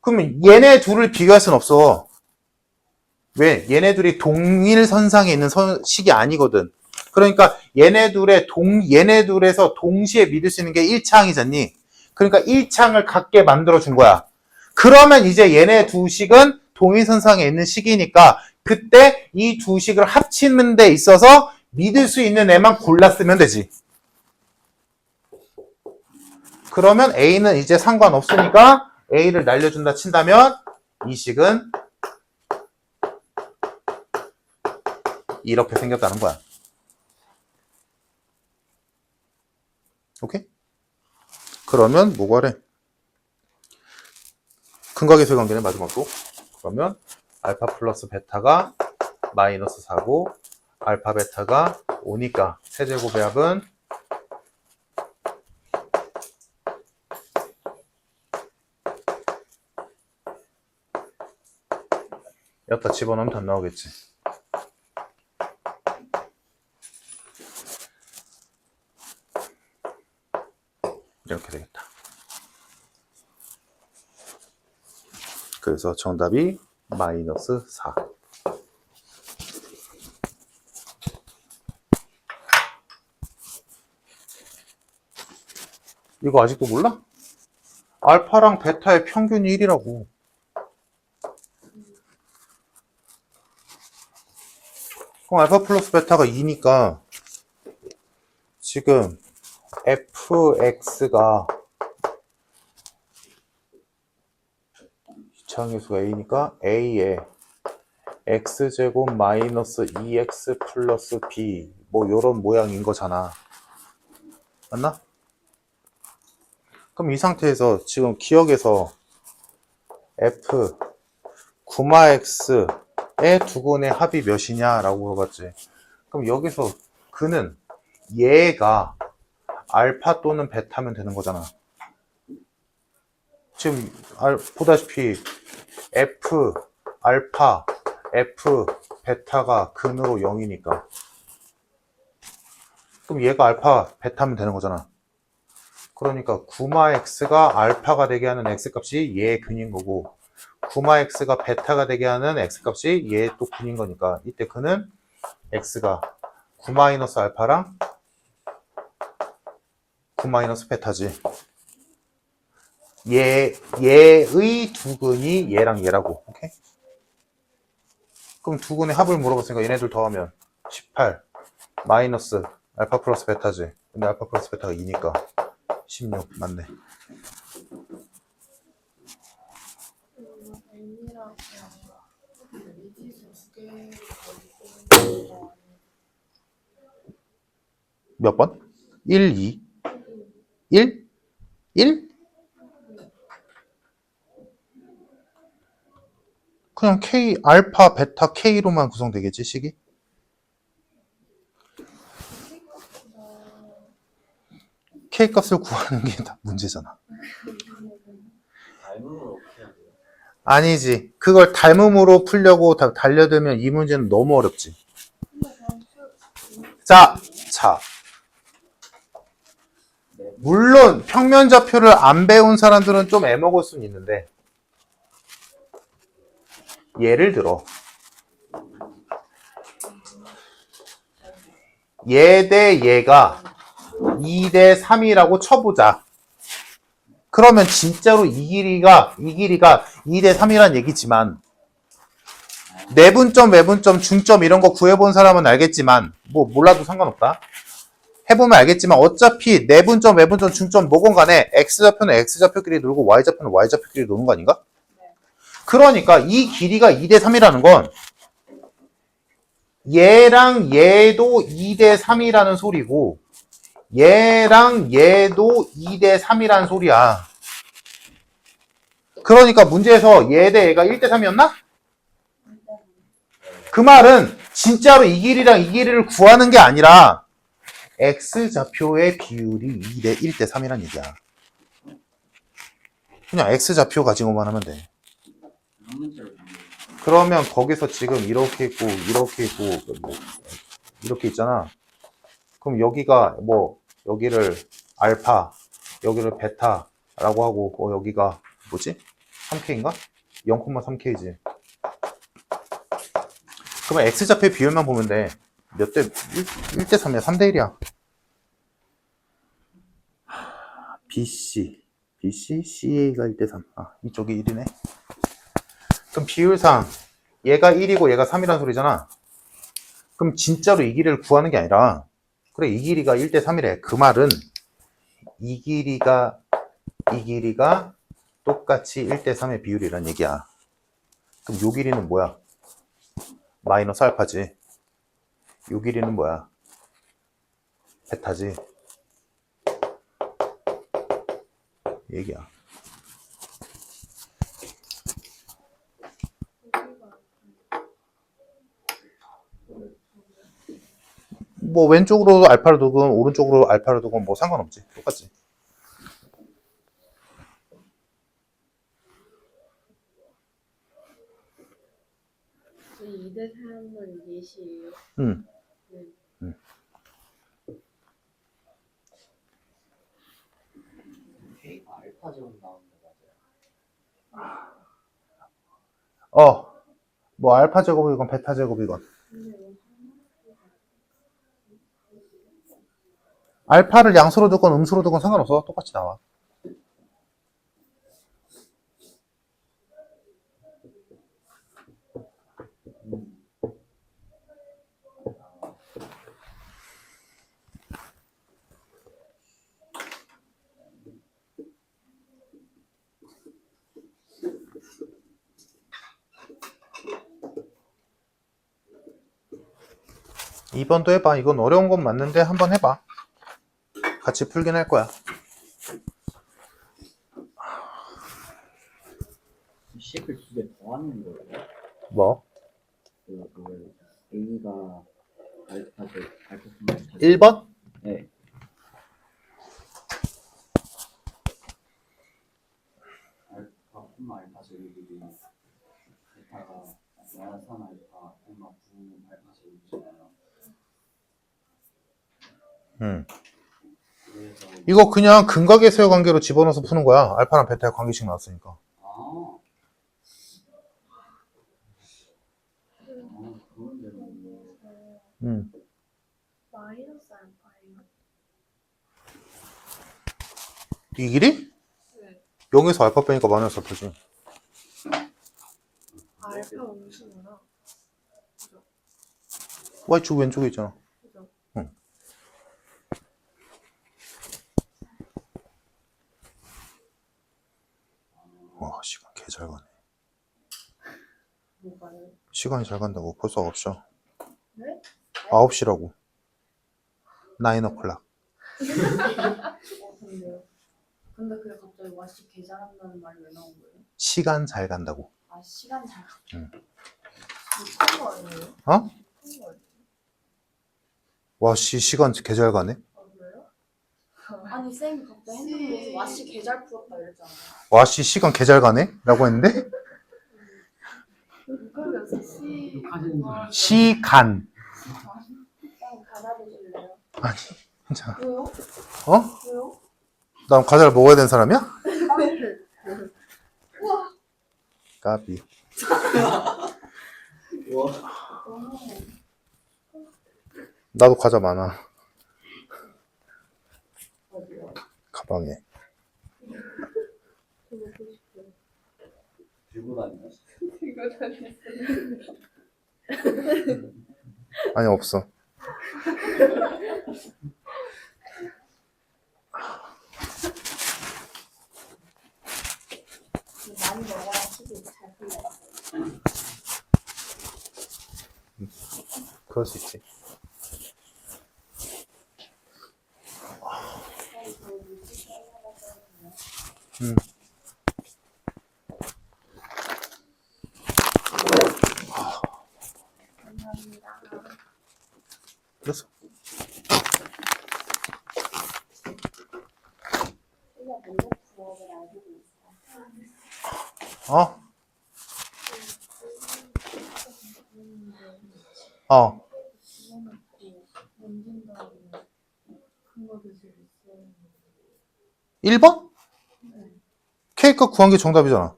그러면 얘네 둘을 비교할 순 없어. 왜? 얘네 둘이 동일 선상에 있는 식이 아니거든. 그러니까 얘네 둘에서 동시에 믿을 수 있는 게 1차항이잖니. 그러니까 1차항을 갖게 만들어 준 거야. 그러면 이제 얘네 두 식은 동일선상에 있는 식이니까 그때 이 두 식을 합치는 데 있어서 믿을 수 있는 애만 골랐으면 되지. 그러면 A는 이제 상관없으니까 A를 날려준다 친다면 이 식은 이렇게 생겼다는 거야. 오케이? 그러면 뭐가래? 근각의수의 관계는 마지막으로. 그러면 알파 플러스 베타가 마이너스 4고 알파 베타가 5니까 세제곱의 합은 여기다 집어넣으면 답 나오겠지. 이렇게 되겠다. 그래서 정답이 마이너스 4. 이거 아직도 몰라? 알파랑 베타의 평균이 1이라고. 그럼 알파 플러스 베타가 2니까 지금 fx가 이차항계수가 a니까 a에 x제곱 마이너스 2x 플러스 b 뭐 요런 모양인 거잖아. 맞나? 그럼 이 상태에서 지금 기억에서 F 구마 X의 두근의 합이 몇이냐라고 물어봤지. 그럼 여기서 그는 얘가 알파 또는 베타면 되는 거잖아. 지금 보다시피 F 알파 F 베타가 근으로 0이니까 그럼 얘가 알파 베타면 되는 거잖아. 그러니까 구마 X가 알파가 되게 하는 X값이 얘의 근인 거고 구마 X가 베타가 되게 하는 X값이 얘의 또 근인 거니까 이때 그는 X가 9 마이너스 알파랑 9 마이너스 베타지. 얘의 두근이 얘랑 얘라고. 오케이? 그럼 두근의 합을 물어봤으니까 얘네들 더하면 18 마이너스 알파 플러스 베타지. 근데 알파 플러스 베타가 2니까 16 맞네. N이랑 미지수 2개 몇 번? 1, 2 1? 1? 그냥 K, 알파, 베타, K로만 구성되겠지, 식이? K 값을 구하는 게 다 문제잖아. 닮음을 어떻게 해야 돼요? 아니지. 그걸 닮음으로 풀려고 달려들면 이 문제는 너무 어렵지. 자. 물론 평면좌표를 안 배운 사람들은 좀 애먹을 수는 있는데 예를 들어 얘 대 얘가 2대 3이라고 쳐보자. 그러면 진짜로 이 길이가 2대 3이란 얘기지만 내분점, 외분점, 중점 이런 거 구해본 사람은 알겠지만 뭐 몰라도 상관없다. 해보면 알겠지만 어차피 내분점, 외분점, 중점 뭐건 간에 X좌표는 X좌표끼리 놀고 Y좌표는 Y좌표끼리 노는 거 아닌가? 그러니까 이 길이가 2대 3이라는 건 얘랑 얘도 2대 3이라는 소리고 얘랑 얘도 2대 3이라는 소리야. 그러니까 문제에서 얘 대 얘가 1대 3이었나? 그 말은 진짜로 이 길이랑 이 길이를 구하는 게 아니라 X좌표의 비율이 2대 1대 3이란 얘기야. 그냥 X좌표 가지고만 하면 돼. 한 문자로 보면 그러면 거기서 지금 이렇게 있고 뭐 이렇게 있잖아. 그럼 여기가 뭐 여기를 알파, 여기를 베타라고 하고 여기가 뭐지? 3K인가? 0,3K지. 그러면 X좌표의 비율만 보면 돼. 몇 대? 1대 3이야. 3대 1이야. BC, CA가 1대 3. 아, 이쪽이 1이네. 그럼 비율상 얘가 1이고 얘가 3이란 소리잖아. 그럼 진짜로 이 길이를 구하는 게 아니라 그래 이 길이가 1대 3이래. 그 말은 이 길이가 똑같이 1대 3의 비율이란 얘기야. 그럼 요 길이는 뭐야? 마이너스 알파지. 요 길이는 뭐야? 베타지. 얘기야. 뭐 왼쪽으로 알파를 두건 오른쪽으로 알파를 두건 뭐 상관없지. 똑같지. 이 2대 3은 예시예요. 응. 네. K가 알파 제곱 나오는 거 맞아요? 뭐 알파 제곱이건 베타 제곱이건 알파를 양수로 두건 음수로 두건 상관없어. 똑같이 나와. 이번도 해봐. 이건 어려운 건 맞는데 한번 해봐. 같이 풀긴 할 거야. 하는 거예요? 뭐? 그 A가 알파제 알파뿐만 1번? 네. 알파뿐만 알파제이기 알파가 마이너스 3 알파 얼마 9 알파제이잖아요. 그래서 이거 그냥 근각의 세요 관계로 집어넣어서 푸는 거야. 알파랑 베타의 관계식 나왔으니까. 그런 데는 마이너스 알파예요? 이 길이? 네. 0에서 알파 빼니까 마이너스 알파지. 알파 음수구나. 그죠? Y축 왼쪽에 있잖아. 그죠? 와, 시간 개 잘 가네. 뭐가요? 시간이 잘 간다고. 벌써 9시야. 네? 9시라고. 9 o'clock. 근데요? 근데 그게 갑자기 와씨 개 잘한다는 말이 왜 나온 거예요? 시간 잘 간다고. 아 시간 잘 응. 못한 거 아니에요? 어? 못한 거 아니에요? 와, 시간 개 잘 가네. 아 그래요? 아니 쌤이 갑자기 핸드폰에서 와씨 개 잘 풀었다 이랬잖아요. 와, 시간 개 잘 가네? 라고 했는데, 그래서 씨 욕하시는 줄 알았어요. 시간. 쌤 받아주실래요? 아니, 괜찮아. 왜요? 어? 왜요? 난 과자를 먹어야 되는 사람이야? 까비. 나도 과자 많아. 어디요? 가방에. 저거 보고 싶어요. 들고 다니나? 이거 다녔어요. 아니, 없어. 많이 먹어야 식이 잘 풀려요. 그럴 수 있지. 감사합니다. 그랬어. 우리가 먼저 부업을 알고 있어요. 어? 어. 집어넣고 만진 다음에 그거 드실 있어요. 1번? K값 구한 게 정답이잖아.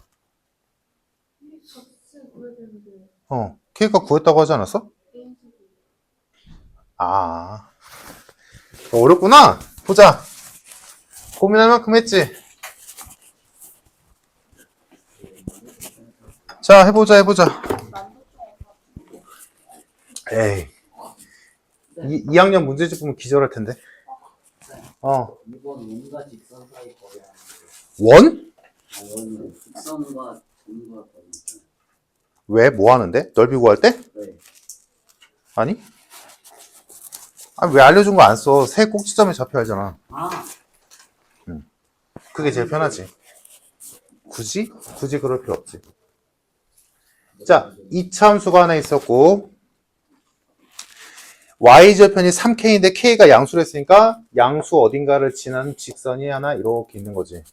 값을 구해야 되는데 어. K값 구했다고 하지 않았어? A식이 아. 어렵구나. 보자. 고민할 만큼 했지? 자, 해보자. 에이. 2학년 문제집 보면 기절할 텐데. 어. 이번 원과 직선 사이 거리하는 원? 원은 직선과 점과 거리 있잖아요. 왜? 뭐 하는데? 넓이 구할 때? 네. 아니? 아니, 왜 알려준 거 안 써? 세 꼭지점에 좌표 알잖아. 아, 그게 제일 편하지. 굳이 그럴 필요 없지. 자, 이차함수가 하나 있었고, y절편이 3k인데 k가 양수로 했으니까 양수 어딘가를 지나는 직선이 하나 이렇게 있는 거지.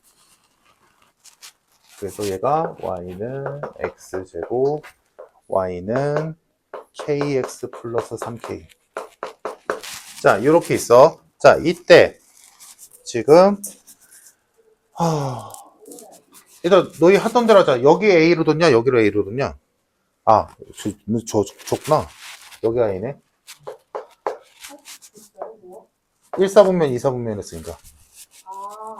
그래서 얘가 y는 x제곱, y는 kx 플러스 3k. 자, 이렇게 있어. 자, 이때 지금 얘들아, 너희 하던 대로 하자. 여기 A로 뒀냐? 여기로 A로 뒀냐? 아, 좋구나. 여기가 A네. 1사분면, 2사분면 했으니까. 아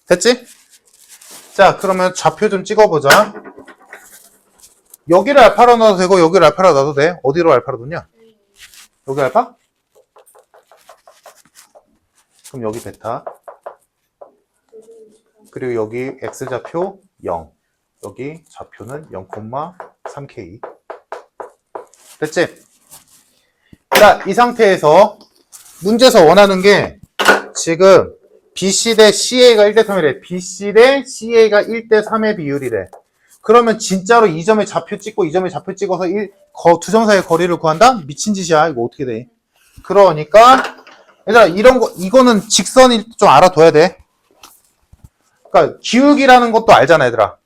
됐지? 자, 그러면 좌표 좀 찍어보자. 여기를 알파로 놔도 되고, 여기를 알파로 놔도 돼. 어디로 알파로 뒀냐? 여기 알파? 그럼 여기 베타. 그리고 여기 x좌표 0. 여기 좌표는 0,3k. 됐지? 자, 이 상태에서 문제에서 원하는 게 지금 BC 대 CA가 1대 3이래. BC 대 CA가 1대 3의 비율이래. 그러면 진짜로 이 점에 좌표 찍고 이 점에 좌표 찍어서 두 점 사이의 거리를 구한다? 미친 짓이야. 이거 어떻게 돼? 그러니까 얘들아 이런 거 이거는 직선일 때 좀 알아둬야 돼. 그러니까 기울기라는 것도 알잖아, 얘들아.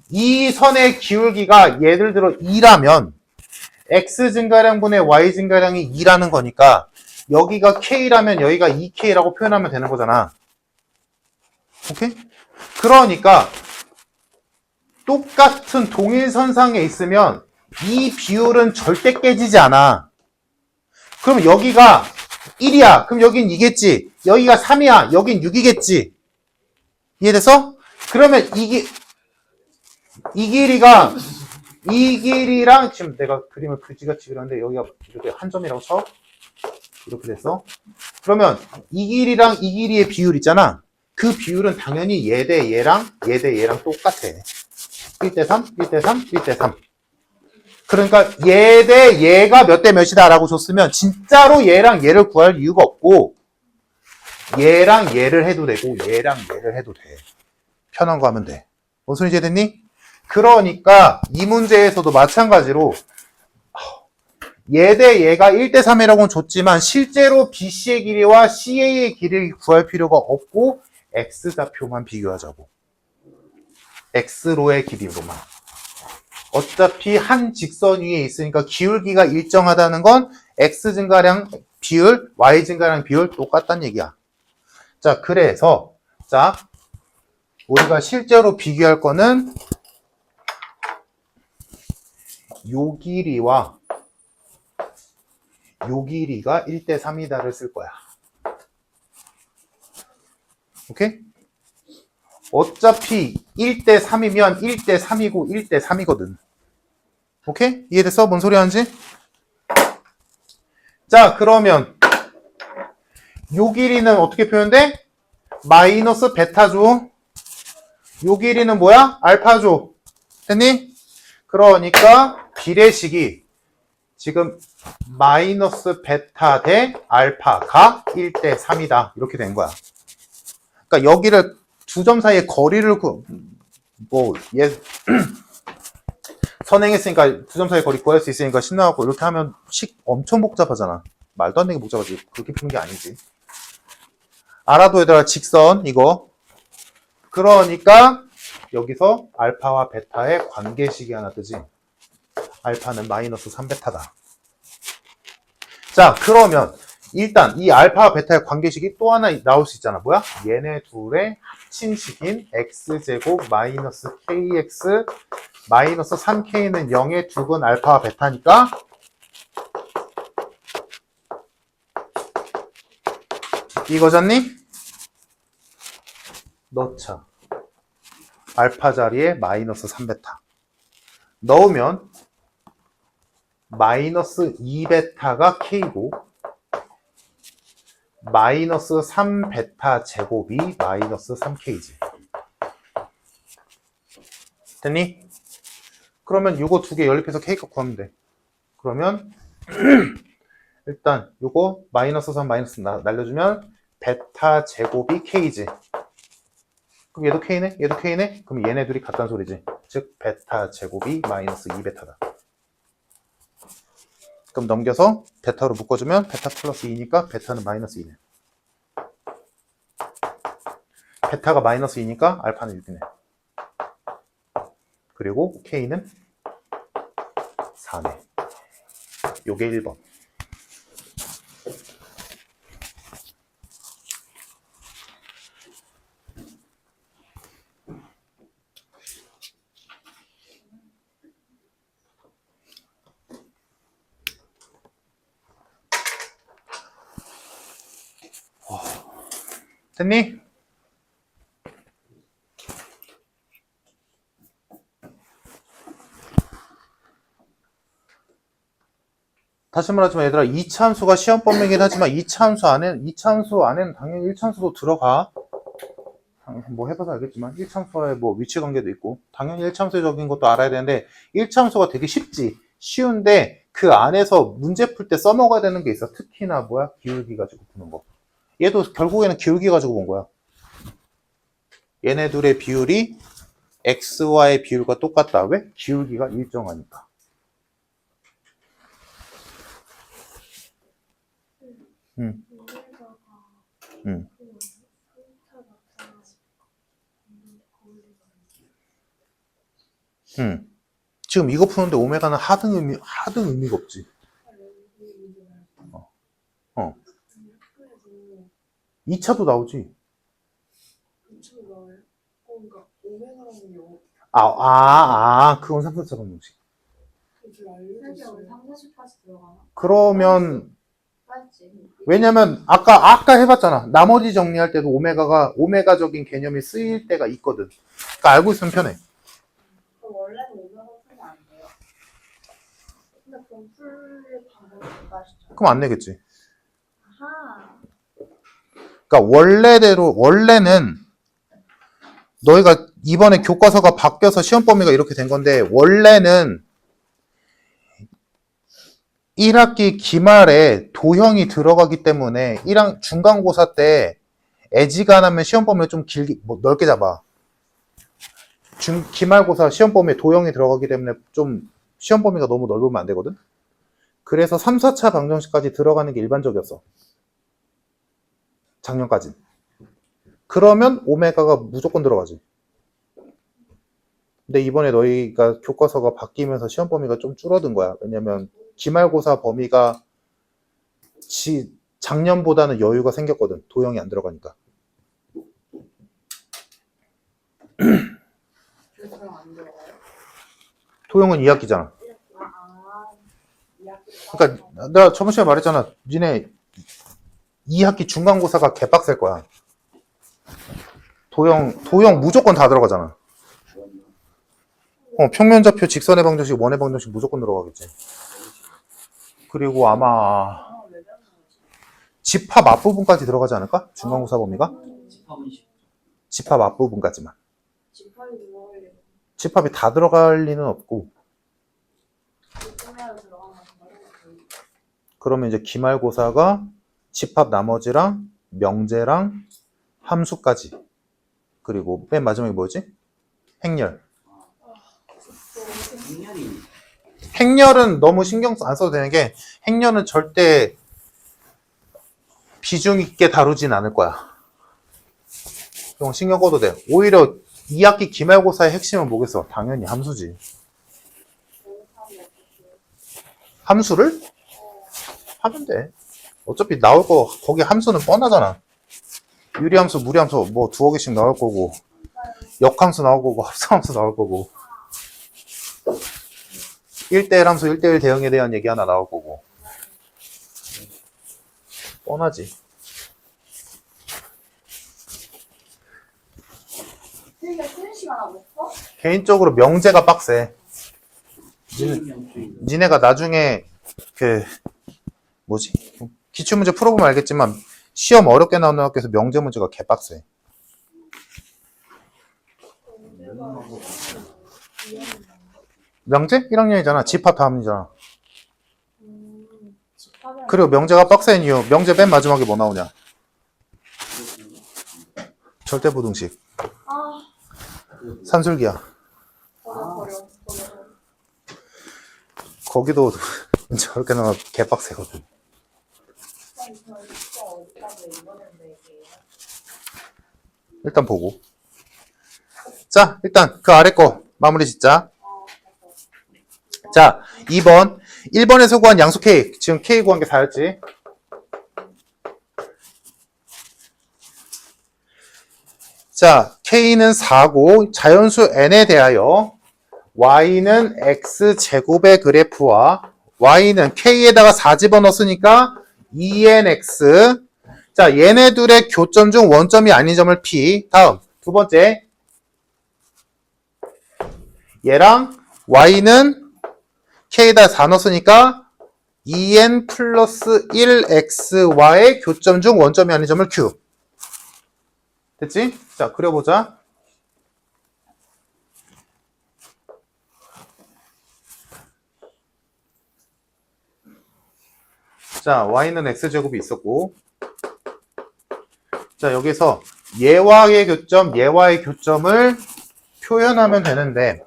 이 선의 기울기가 예를 들어 2라면 x 증가량분의 y 증가량이 2라는 거니까 여기가 k라면 여기가 2k라고 표현하면 되는 거잖아. 오케이? 그러니까 똑같은 동일선상에 있으면 이 비율은 절대 깨지지 않아. 그럼 여기가 1이야. 그럼 여긴 2겠지. 여기가 3이야. 여긴 6이겠지. 이해됐어? 그러면 이 길이랑 지금 내가 그림을 그지같이 그렸는데 여기가 이렇게 한 점이라고 쳐. 이렇게 됐어. 그러면 이 길이랑 이 길이의 비율 있잖아. 그 비율은 당연히 얘 대 얘랑 똑같아. 1대 3, 1대 3, 1대 3. 그러니까 얘 대 얘가 몇 대 몇이다 라고 줬으면 진짜로 얘랑 얘를 구할 이유가 없고 얘랑 얘를 해도 되고 얘랑 얘를 해도 돼. 편한 거 하면 돼. 뭔 소리인지 이해됐니? 그러니까 이 문제에서도 마찬가지로 얘 대 얘가 1대 3이라고는 줬지만 실제로 BC의 길이와 CA의 길이를 구할 필요가 없고 X좌표만 비교하자고. X로의 길이로만. 어차피 한 직선 위에 있으니까 기울기가 일정하다는 건 X 증가량 비율, Y 증가량 비율 똑같다는 얘기야. 자, 그래서 자 우리가 실제로 비교할 거는 요 길이와 요 길이가 1대 3이다를 쓸 거야. 오케이? 어차피 1대 3이면 1대 3이고 1대 3이거든. 오케이? 이해됐어? 뭔 소리 하는지? 자, 그러면 요 길이는 어떻게 표현돼? 마이너스 베타죠. 요 길이는 뭐야? 알파죠. 됐니? 그러니까 비례식이 지금 마이너스 베타 대 알파가 1대 3이다. 이렇게 된 거야. 그러니까 여기를 두 점 사이의 거리를 선행했으니까 두 점 사이의 거리 구할 수 있으니까 신나갖고 이렇게 하면 엄청 복잡하잖아. 말도 안 되게 복잡하지. 그렇게 푸는 게 아니지. 알아도 얘들아 직선 이거. 그러니까 여기서 알파와 베타의 관계식이 하나 뜨지. 알파는 마이너스 3베타다. 자, 그러면 일단 이 알파와 베타의 관계식이 또 하나 나올 수 있잖아. 뭐야? 얘네 둘의 합친식인 x제곱 마이너스 kx 마이너스 3k는 0의 두근 알파와 베타니까 이거잖니? 넣자. 알파 자리에 마이너스 3베타. 넣으면 마이너스 2베타가 k고 마이너스 3베타 제곱이 마이너스 3k지. 됐니? 그러면 요거 두 개 연립해서 k값 구하면 돼. 그러면 일단 요거 마이너스 3 마이너스 날려주면 베타 제곱이 k지. 그럼 얘도 k네? 얘도 k네? 그럼 얘네 둘이 같다는 소리지. 즉 베타 제곱이 마이너스 2베타다. 그럼 넘겨서 베타로 묶어주면 베타 플러스 2니까 베타는 마이너스 2네. 베타가 마이너스 2니까 알파는 6이네. 그리고 K는 4네. 요게 1번. 됐니? 다시 말하지만 얘들아 2차함수가 시험 범위이긴 하지만 2차함수 안에는 당연히 1차함수도 들어가. 뭐 해봐서 알겠지만 1차함수와의 뭐 위치관계도 있고 당연히 1차함수적인 것도 알아야 되는데 1차함수가 되게 쉬운데 그 안에서 문제 풀 때 써먹어야 되는 게 있어. 특히나 뭐야? 기울기 가지고 푸는 거. 얘도 결국에는 기울기 가지고 본 거야. 얘네 둘의 비율이 x와의 비율과 똑같다. 왜? 기울기가 일정하니까. 응. 응. 응. 지금 이거 푸는데 오메가는 하등 의미가 없지. 어. 2차도 나오지. 그건 3, 4차 방정식. 설명 우리 3, 40까지 들어가나? 그러면, 빠지. 왜냐면, 아까 해봤잖아. 나머지 정리할 때도 오메가적인 개념이 쓰일 때가 있거든. 그러니까 알고 있으면 편해. 그럼 원래는 오메가 풀면 안 돼요? 근데 그럼 풀 방법이 뭐가 있죠? 그럼 안 내겠지. 아하. 그러니까 원래는, 너희가 이번에 교과서가 바뀌어서 시험 범위가 이렇게 된 건데, 원래는 1학기 기말에 도형이 들어가기 때문에 중간고사 때 애지간하면 시험 범위를 좀 넓게 잡아. 기말고사 시험 범위에 도형이 들어가기 때문에 좀 시험 범위가 너무 넓으면 안 되거든. 그래서 3, 4차 방정식까지 들어가는 게 일반적이었어. 작년까지. 그러면 오메가가 무조건 들어가지. 근데 이번에 너희가 교과서가 바뀌면서 시험 범위가 좀 줄어든 거야. 왜냐면 기말고사 범위가 작년보다는 여유가 생겼거든. 도형이 안 들어가니까. 그래서 안 들어가요? 도형은 2학기잖아. 그러니까 내가 저번 시간에 말했잖아. 니네 2학기 중간고사가 개빡셀 거야. 도형 무조건 다 들어가잖아. 평면좌표, 직선의 방정식, 원의 방정식 무조건 들어가겠지. 그리고 아마 집합 앞부분까지 들어가지 않을까? 중간고사 범위가? 집합은 쉽죠. 집합 앞부분까지만. 집합이 들어갈 리가 집합이 다 들어갈 리는 없고. 없으면 들어가면 어려워요. 그러면 이제 기말고사가 집합 나머지랑 명제랑 함수까지. 그리고 맨 마지막에 뭐지? 행렬. 학년이 행렬은 너무 신경 안 써도 되는 게 행렬은 절대 비중 있게 다루진 않을 거야. 이건 신경 꺼도 돼. 오히려 2학기 기말고사의 핵심은 뭐겠어? 당연히 함수지. 함수를? 하면 돼. 어차피 나올 거 거기 함수는 뻔하잖아. 유리함수, 무리함수 뭐 두어 개씩 나올 거고 역함수 나올 거고 합성함수 나올 거고 1대1 함수 1대1 대응에 대한 얘기 하나 나올 거고 뻔하지. 되게 쉬는 시간 하고 있어? 개인적으로 명제가 빡세. 수익형주의. 니네가 나중에 뭐지? 기출문제 풀어보면 알겠지만 시험 어렵게 나오는 학교에서 명제 문제가 개빡세. 명제? 1학년이잖아. 집합 다음이잖아. 집합이랑 그리고 명제가 빡센 이유. 명제 맨 마지막에 뭐 나오냐? 절대부등식. 아 산술기야. 버려. 거기도 저렇게 나오면 개빡세거든. 일단 보고. 자, 일단 그 아래 거 마무리 짓자. 자, 2번. 1번에서 구한 양수 K. 지금 K 구한 게 4였지. 자, K는 4고 자연수 N에 대하여 Y는 X제곱의 그래프와 Y는 K에다가 4 집어넣었으니까 2NX. 자, 얘네 둘의 교점 중 원점이 아닌 점을 P. 다음, 두 번째. 얘랑 Y는 K에다 4 넣었으니까 2N 플러스 1XY의 교점 중 원점이 아닌 점을 Q. 됐지? 자, 그려보자. 자, y는 x제곱이 있었고 자, 여기서 얘와의 교점, 얘와의 교점을 표현하면 되는데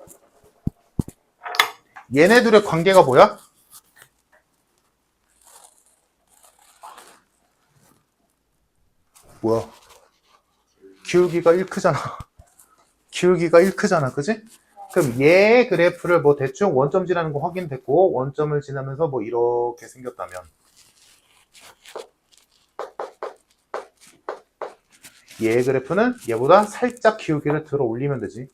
얘네들의 관계가 뭐야? 뭐야? 기울기가 1 크잖아. 기울기가 1 크잖아. 그지? 그럼 얘의 그래프를 뭐 대충 원점 지나는 거 확인됐고 원점을 지나면서 뭐 이렇게 생겼다면 얘의 그래프는 얘보다 살짝 기울기를 들어 올리면 되지.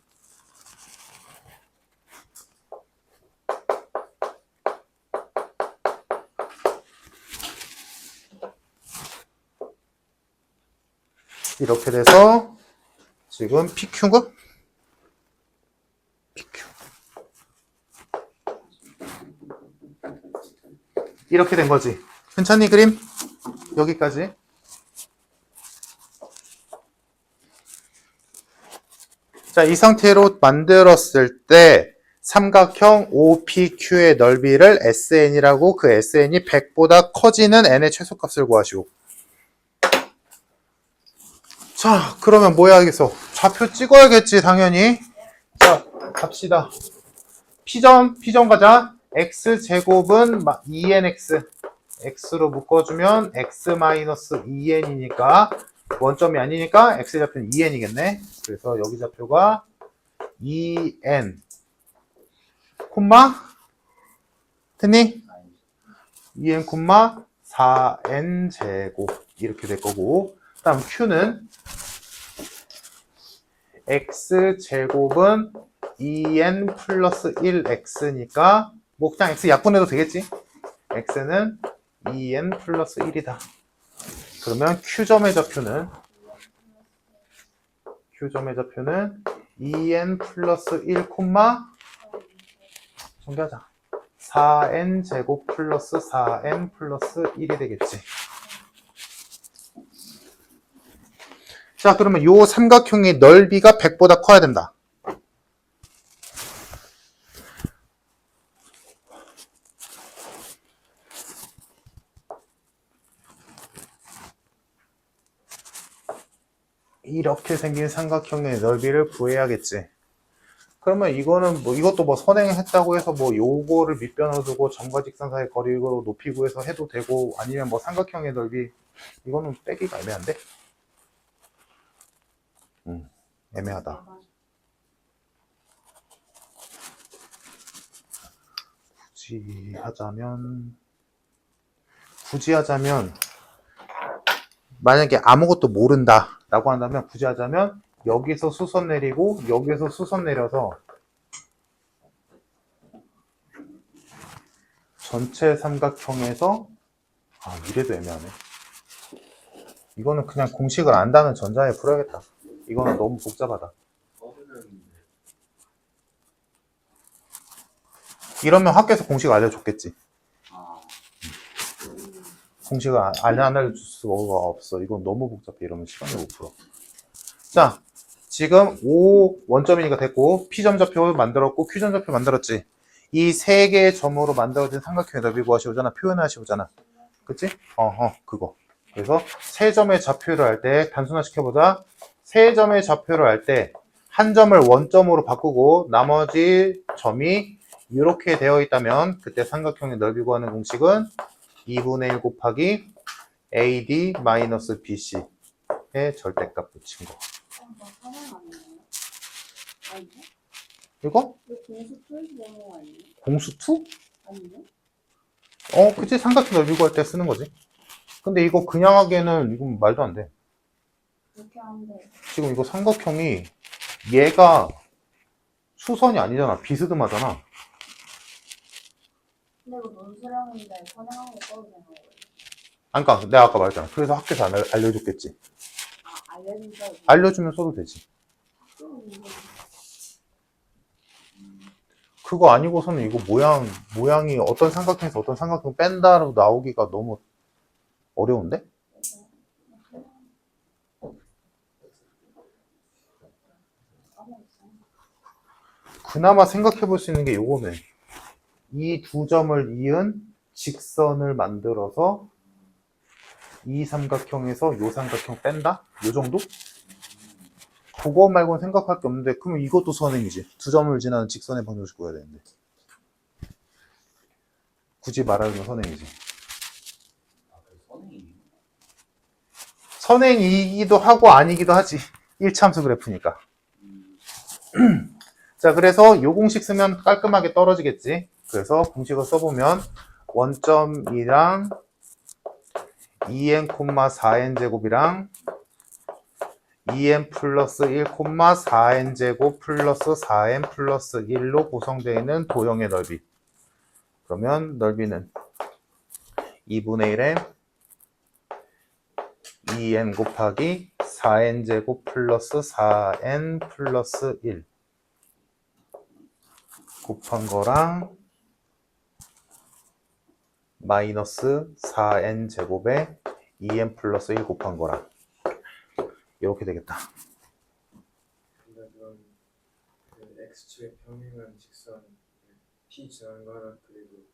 이렇게 돼서 지금 PQ인가? PQ. 이렇게 된 거지. 괜찮니 그림? 여기까지. 자, 이 상태로 만들었을 때 삼각형 OPQ의 넓이를 SN이라고 그 SN이 100보다 커지는 N의 최소값을 구하시오. 자, 그러면 뭐 해야겠어? 좌표 찍어야겠지, 당연히. 자, 갑시다. P점 가자. X제곱은 2nx. X로 묶어주면 X-2n이니까 원점이 아니니까 X의 좌표는 2n이겠네. 그래서 여기 좌표가 2n, 콤마? 됐니? 2n, 4n 제곱. 이렇게 될 거고. 그 다음 Q는 X제곱은 2n 플러스 1x니까 뭐 그냥 x 약분해도 되겠지? x는 2n 플러스 1이다. 그러면 Q점의 좌표는 2n 플러스 1, 정리하자. 4n 제곱 플러스 4n 플러스 1이 되겠지. 자, 그러면 요 삼각형의 넓이가 100보다 커야 된다. 이렇게 생긴 삼각형의 넓이를 구해야겠지. 그러면 이거는 뭐 이것도 뭐 선행했다고 해서 뭐 요거를 밑변으로 두고 점과 직선 사이 거리를 높이 구해서 해도 되고 아니면 뭐 삼각형의 넓이 이거는 빼기가 애매한데? 애매하다. 굳이 하자면 만약에 아무것도 모른다 라고 한다면 굳이 하자면 여기서 수선 내리고 여기서 수선 내려서 전체 삼각형에서 이래도 애매하네. 이거는 그냥 공식을 안다는 전자에 풀어야겠다. 이거는 너무 복잡하다. 이러면 학교에서 공식 알려줬겠지. 공식을 안 알려줄 수가 없어. 이건 너무 복잡해. 이러면 시간을 못 풀어. 자, 지금 O 원점이니까 됐고 P점 좌표 만들었고 Q점 좌표 만들었지. 이 세 개의 점으로 만들어진 삼각형의 넓이 구하시오잖아. 표현하시오잖아. 그치? 그거. 그래서 세 점의 좌표를 할 때 단순화 시켜보자. 세 점의 좌표를 할 때 한 점을 원점으로 바꾸고 나머지 점이 이렇게 되어 있다면 그때 삼각형의 넓이 구하는 공식은 2분의 1 곱하기 AD 마이너스 BC의 절대값 붙인 거. 이거? 공수 2? 그치? 삼각형 넓이 구할 때 쓰는 거지. 근데 이거 그냥 하기에는 이건 말도 안 돼. 지금 이거 삼각형이 얘가 수선이 아니잖아. 비스듬하잖아. 근데 이거 논술형인데 선행한 거 써도 되는 거예요? 그러니까 내가 아까 말했잖아. 그래서 학교에서 알려줬겠지. 알려주면 써도 되지. 그거 아니고서는 이거 모양이 어떤 삼각형에서 어떤 삼각형 뺀다로 나오기가 너무 어려운데? 그나마 생각해 볼 수 있는 게 요거네. 이 두 점을 이은 직선을 만들어서 이 삼각형에서 요 삼각형 뺀다? 요 정도? 그거 말고는 생각할 게 없는데 그러면 이것도 선행이지. 두 점을 지나는 직선의 방정식 구해야 되는데 굳이 말하자면 선행이지. 선행이. 선행이기도 하고 아니기도 하지. 1참수 그래프니까. 자, 그래서 요 공식 쓰면 깔끔하게 떨어지겠지. 그래서 공식을 써보면 원점이랑 2n, 4n 제곱이랑 2n 플러스 1, 4n 제곱 플러스 4n 플러스 1로 구성되어 있는 도형의 넓이. 그러면 넓이는 2분의 1에 2n 곱하기 4n 제곱 플러스 4n 플러스 1 곱한 거랑 마이너스 4n 제곱에 2n 플러스 1 곱한 거랑 이렇게 되겠다. 그럼 그 x축의 평행한 직선 p 지나는 거 하나 그리고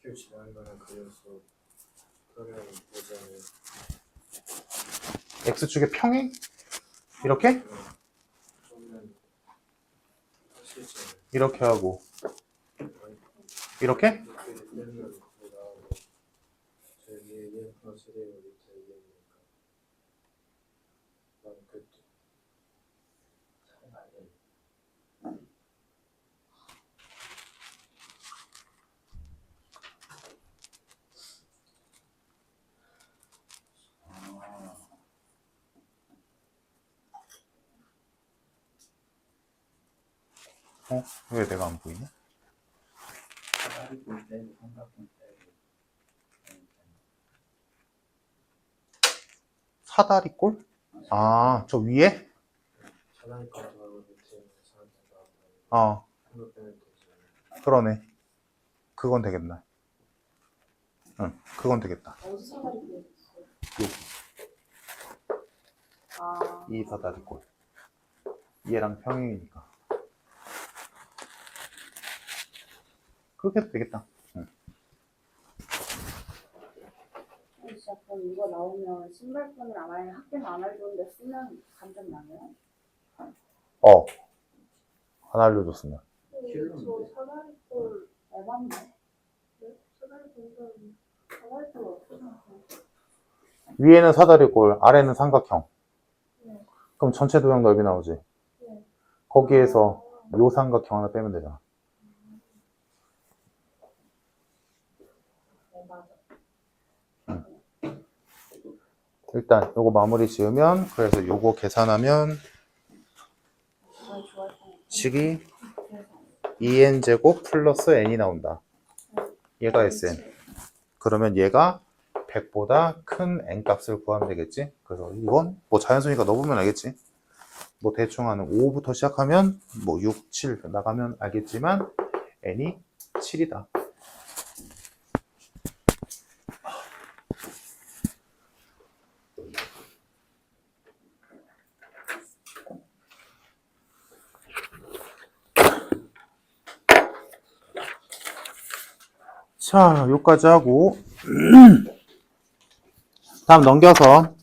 q 지나는 거 하나 그려서 그러면 보자면 x축의 평행? 이렇게? 그러면 실제 이렇게 하고 이렇게? 이렇게 되면 그거 나오고 저기 2n 플러스 1이 밑에 2n이니까 그럼 그때 왜 내가 안 보이냐? 사다리꼴 빼고 삼각형 빼고. 사다리꼴? 아, 저 위에? 사다리까지 하고 밑에 있는 사람들 나오고 어, 생각 빼면 되지. 그러네. 그건 되겠네. 응, 그건 되겠다. 어디 사다리 보였어요? 여기. 아, 이 사다리꼴. 얘랑 평행이니까. 그렇게 해도 되겠다. 응. 진짜 그럼 이거 나오면 신발끈을 안 할, 학교는 안 알려줬는데 쓰면 감점 나네요? 안 알려줬으면. 저 사다리꼴 에반데? 네? 사다리꼴은 사다리꼴 어떻게 생각해요? 위에는 사다리꼴, 아래는 삼각형. 네. 그럼 전체 도형 넓이 나오지. 네. 거기에서 요 삼각형 하나 빼면 되잖아. 네, 맞아. 일단 요거 마무리 지으면 그래서 요거 계산하면 저희 좋아했던 식이 그래서 2n 제곱 플러스 n이 나온다. 얘가 sn. 그러면 얘가 100보다 큰 n 값을 구하면 되겠지. 그래서 이건 뭐 자연수니까 넣어보면 알겠지. 뭐 대충 하는 5부터 시작하면 뭐 6, 7 나가면 알겠지만 n이 7이다. 자, 여기까지 하고 다음 넘겨서